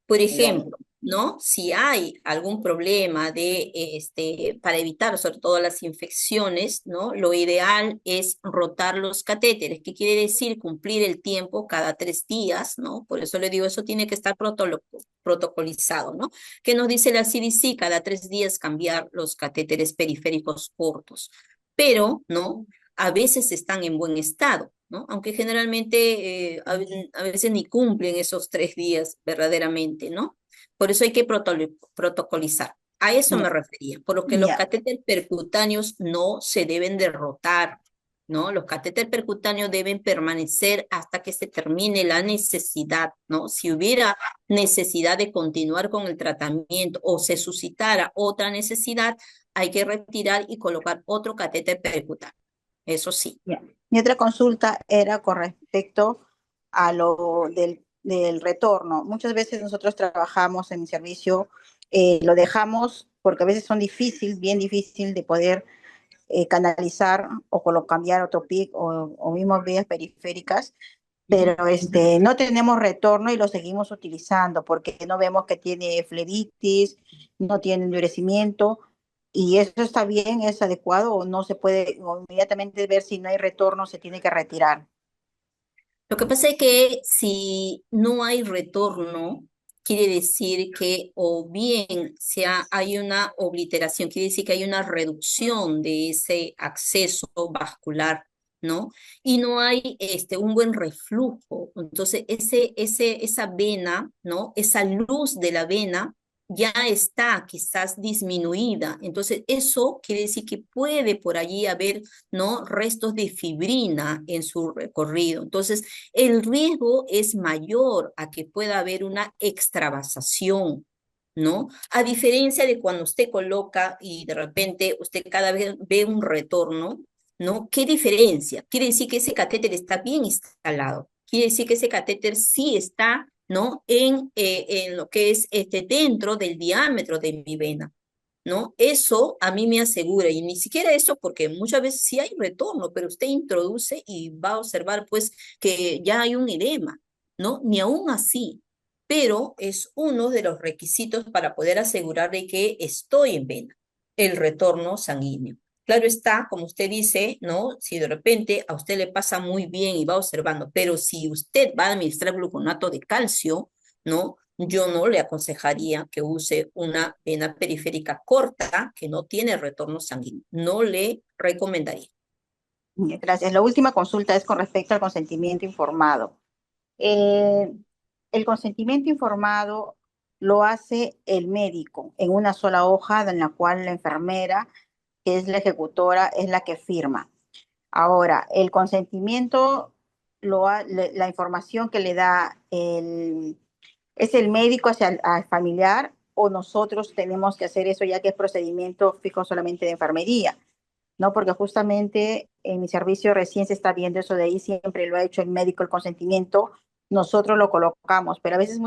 Por Ya. ejemplo, ¿no? Si hay algún problema para evitar sobre todo las infecciones, ¿no? Lo ideal es rotar los catéteres, que quiere decir cumplir el tiempo cada 3 días, ¿no? Por eso le digo, eso tiene que estar protocolizado, ¿no? ¿Qué nos dice la CDC? Cada 3 días cambiar los catéteres periféricos cortos. Pero, ¿no? A veces están en buen estado, ¿no? Aunque generalmente a veces ni cumplen esos 3 días verdaderamente, ¿no? Por eso hay que protocolizar. A eso me refería, por lo que los Ya. catéteres percutáneos no se deben derrotar, ¿no? Los catéteres percutáneos deben permanecer hasta que se termine la necesidad, ¿no? Si hubiera necesidad de continuar con el tratamiento o se suscitara otra necesidad, hay que retirar y colocar otro catéter percutáneo. Eso sí. Ya. Mi otra consulta era con respecto a lo del retorno. Muchas veces nosotros trabajamos en mi servicio, lo dejamos porque a veces son difícil, bien difícil de poder canalizar o cambiar otro PIC o mismo vías periféricas, Ujú. pero no tenemos retorno y lo seguimos utilizando porque no vemos que tiene fleritis, no tiene endurecimiento. ¿Y eso está bien, es adecuado o no se puede o inmediatamente ver si no hay retorno, se tiene que retirar? Lo que pasa es que si no hay retorno, quiere decir que o bien hay una obliteración, quiere decir que hay una reducción de ese acceso vascular, ¿no? Y no hay un buen reflujo. Entonces, esa vena, ¿no? Esa luz de la vena ya está quizás disminuida. Entonces, eso quiere decir que puede por allí haber, ¿no?, restos de fibrina en su recorrido. Entonces, el riesgo es mayor a que pueda haber una extravasación, ¿no? A diferencia de cuando usted coloca y de repente usted cada vez ve un retorno, ¿no? ¿Qué diferencia? Quiere decir que ese catéter está bien instalado. Quiere decir que ese catéter sí está, ¿no?, en lo que es dentro del diámetro de mi vena, ¿no? Eso a mí me asegura, y ni siquiera eso, porque muchas veces sí hay retorno, pero usted introduce y va a observar pues que ya hay un edema, ¿no? Ni aún así, pero es uno de los requisitos para poder asegurar de que estoy en vena, el retorno sanguíneo. Claro está, como usted dice, ¿no? Si de repente a usted le pasa muy bien y va observando, pero si usted va a administrar gluconato de calcio, ¿no? Yo no le aconsejaría que use una vena periférica corta que no tiene retorno sanguíneo. No le recomendaría. Gracias. La última consulta es con respecto al consentimiento informado. Eh, el consentimiento informado lo hace el médico en una sola hoja en la cual la enfermera, que es la ejecutora, es la que firma. Ahora, el consentimiento, la información que le da es el médico hacia al familiar, o nosotros tenemos que hacer eso ya que es procedimiento fijo solamente de enfermería, ¿no? Porque justamente en mi servicio recién se está viendo eso de ahí, siempre lo ha hecho el médico el consentimiento, nosotros lo colocamos, pero a veces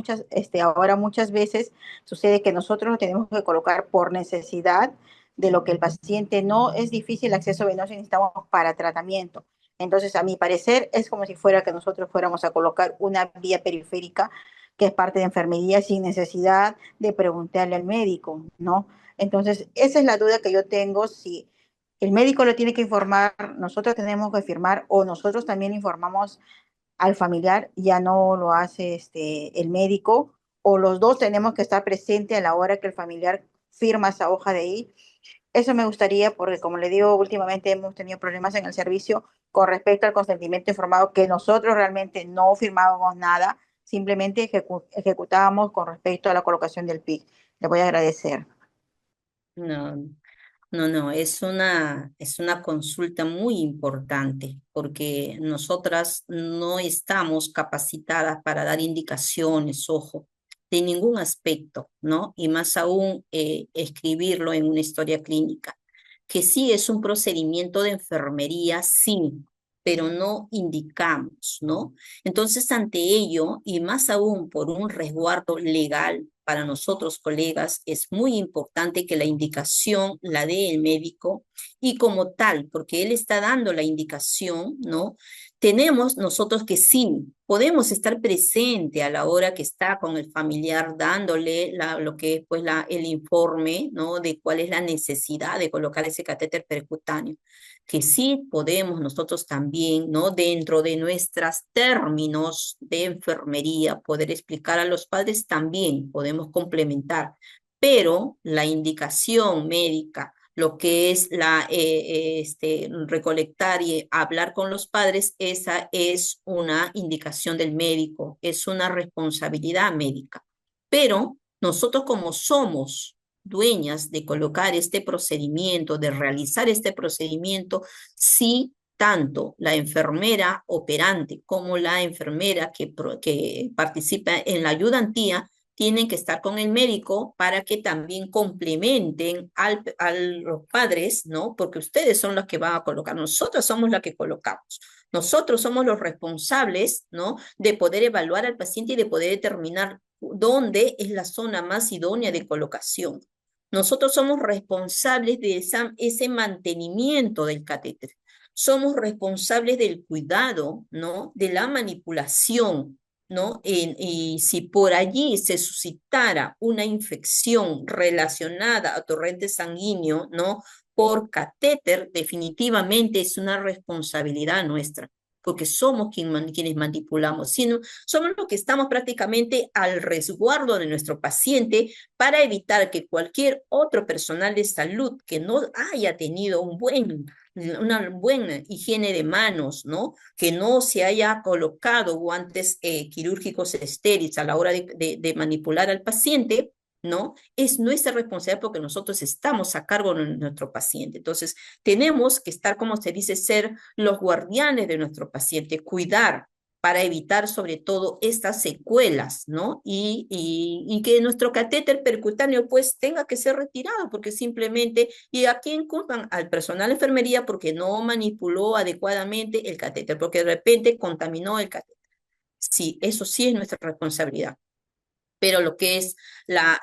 ahora muchas veces sucede que nosotros lo tenemos que colocar por necesidad de lo que el paciente no es difícil acceso venoso y necesitamos para tratamiento. Entonces, a mi parecer, es como si fuera que nosotros fuéramos a colocar una vía periférica que es parte de enfermería sin necesidad de preguntarle al médico, ¿no? Entonces, esa es la duda que yo tengo, si el médico lo tiene que informar, nosotros tenemos que firmar o nosotros también informamos al familiar, ya no lo hace el médico, o los dos tenemos que estar presentes a la hora que el familiar firma esa hoja de ahí. Eso me gustaría porque, como le digo, últimamente hemos tenido problemas en el servicio con respecto al consentimiento informado, que nosotros realmente no firmábamos nada, simplemente ejecutábamos con respecto a la colocación del PIC. Le voy a agradecer. No, no, es una consulta muy importante porque nosotras no estamos capacitadas para dar indicaciones, ojo, de ningún aspecto, ¿no? Y más aún escribirlo en una historia clínica, que sí es un procedimiento de enfermería, sí, pero no indicamos, ¿no? Entonces, ante ello, y más aún por un resguardo legal para nosotros, colegas, es muy importante que la indicación la dé el médico y como tal, porque él está dando la indicación, ¿no? Tenemos nosotros que sí, podemos estar presente a la hora que está con el familiar dándole lo que es pues el informe, ¿no? De cuál es la necesidad de colocar ese catéter percutáneo, que sí podemos nosotros también, ¿no? Dentro de nuestros términos de enfermería, poder explicar a los padres también, podemos complementar, pero la indicación médica, lo que es recolectar y hablar con los padres, esa es una indicación del médico, es una responsabilidad médica. Pero nosotros como somos dueñas de colocar este procedimiento, de realizar este procedimiento, sí tanto la enfermera operante como la enfermera que participa en la ayudantía tienen que estar con el médico para que también complementen a los padres, ¿no? Porque ustedes son los que van a colocar, nosotros somos los que colocamos. Nosotros somos los responsables, ¿no? De poder evaluar al paciente y de poder determinar dónde es la zona más idónea de colocación. Nosotros somos responsables de ese mantenimiento del catéter. Somos responsables del cuidado, ¿no? De la manipulación, ¿no? Y si por allí se suscitara una infección relacionada a torrente sanguíneo, ¿no? Por catéter, definitivamente es una responsabilidad nuestra, porque somos quienes manipulamos, sino somos los que estamos prácticamente al resguardo de nuestro paciente para evitar que cualquier otro personal de salud que no haya tenido una buena higiene de manos, ¿no? Que no se haya colocado guantes quirúrgicos estériles a la hora de manipular al paciente, ¿no? Es nuestra responsabilidad porque nosotros estamos a cargo de nuestro paciente. Entonces, tenemos que estar, como se dice, ser los guardianes de nuestro paciente, cuidar para evitar sobre todo estas secuelas, ¿no? Y que nuestro catéter percutáneo pues tenga que ser retirado porque simplemente, ¿y a quién culpan? Al personal de enfermería porque no manipuló adecuadamente el catéter, porque de repente contaminó el catéter. Sí, eso sí es nuestra responsabilidad, pero lo que es la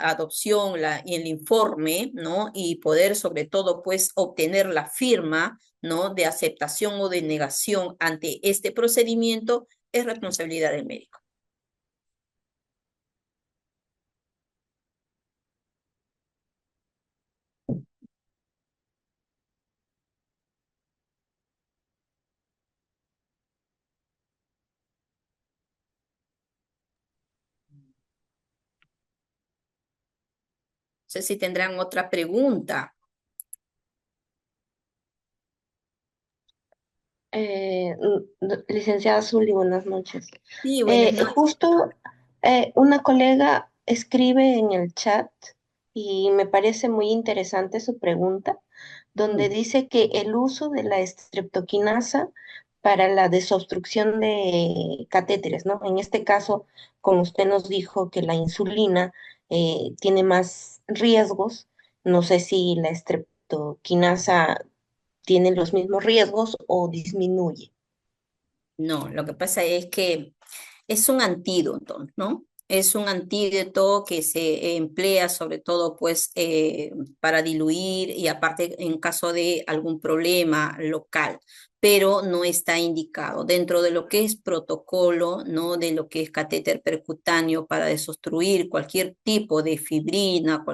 adopción y el informe, ¿no? Y poder sobre todo, pues, obtener la firma, ¿no? De aceptación o de negación ante este procedimiento es responsabilidad del médico. No sé si tendrán otra pregunta. Licenciada Zuli, buenas noches. Sí, buenas noches. Justo una colega escribe en el chat y me parece muy interesante su pregunta, donde dice que el uso de la estreptoquinasa para la desobstrucción de catéteres, ¿no? En este caso, como usted nos dijo que la insulina tiene más riesgos, no sé si la estreptoquinasa tiene los mismos riesgos o disminuye. No, lo que pasa es que es un antídoto, ¿no? Es un antídoto que se emplea sobre todo pues para diluir y aparte en caso de algún problema local, pero no está indicado dentro de lo que es protocolo, ¿no? De lo que es catéter percutáneo para desobstruir cualquier tipo de fibrina,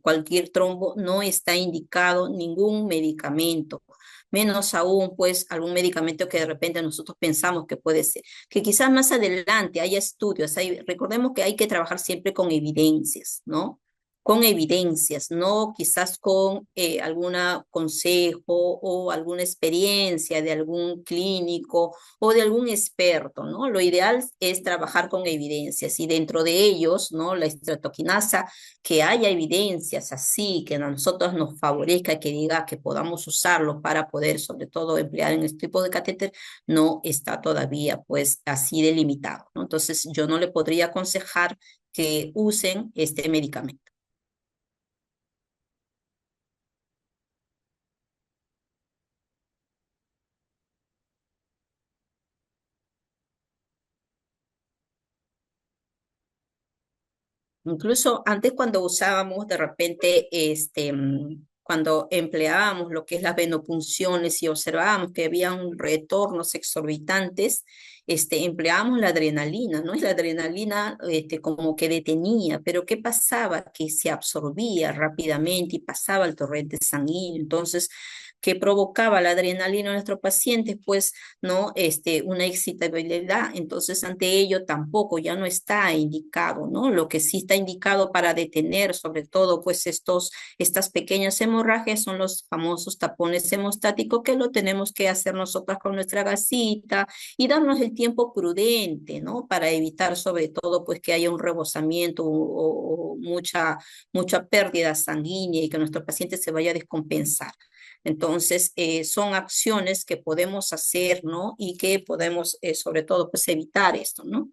cualquier trombo, no está indicado ningún medicamento, menos aún pues algún medicamento que de repente nosotros pensamos que puede ser, que quizás más adelante haya estudios. Recordemos que hay que trabajar siempre con evidencias, ¿no? Con evidencias, no quizás con algún consejo o alguna experiencia de algún clínico o de algún experto, ¿no? Lo ideal es trabajar con evidencias y dentro de ellos, ¿no? La estreptoquinasa, que haya evidencias así, que a nosotros nos favorezca, que diga que podamos usarlo para poder sobre todo emplear en este tipo de catéter, no está todavía pues así delimitado, ¿no? Entonces yo no le podría aconsejar que usen este medicamento. Incluso antes cuando usábamos de repente, cuando empleábamos lo que es las venopunciones y observábamos que había un retornos exorbitantes, empleábamos la adrenalina, ¿no? Y la adrenalina, como que detenía, pero ¿qué pasaba? Que se absorbía rápidamente y pasaba al torrente sanguíneo. Entonces, ¿qué provocaba la adrenalina en nuestros pacientes? Pues, ¿no? Una excitabilidad. Entonces, ante ello tampoco ya no está indicado, ¿no? Lo que sí está indicado para detener, sobre todo, pues estas pequeñas hemorragias son los famosos tapones hemostáticos que lo tenemos que hacer nosotras con nuestra gasita y darnos el tiempo prudente, ¿no? Para evitar, sobre todo, pues que haya un rebosamiento o mucha pérdida sanguínea y que nuestro paciente se vaya a descompensar. Entonces, son acciones que podemos hacer, ¿no? Y que podemos, sobre todo, pues evitar esto, ¿no?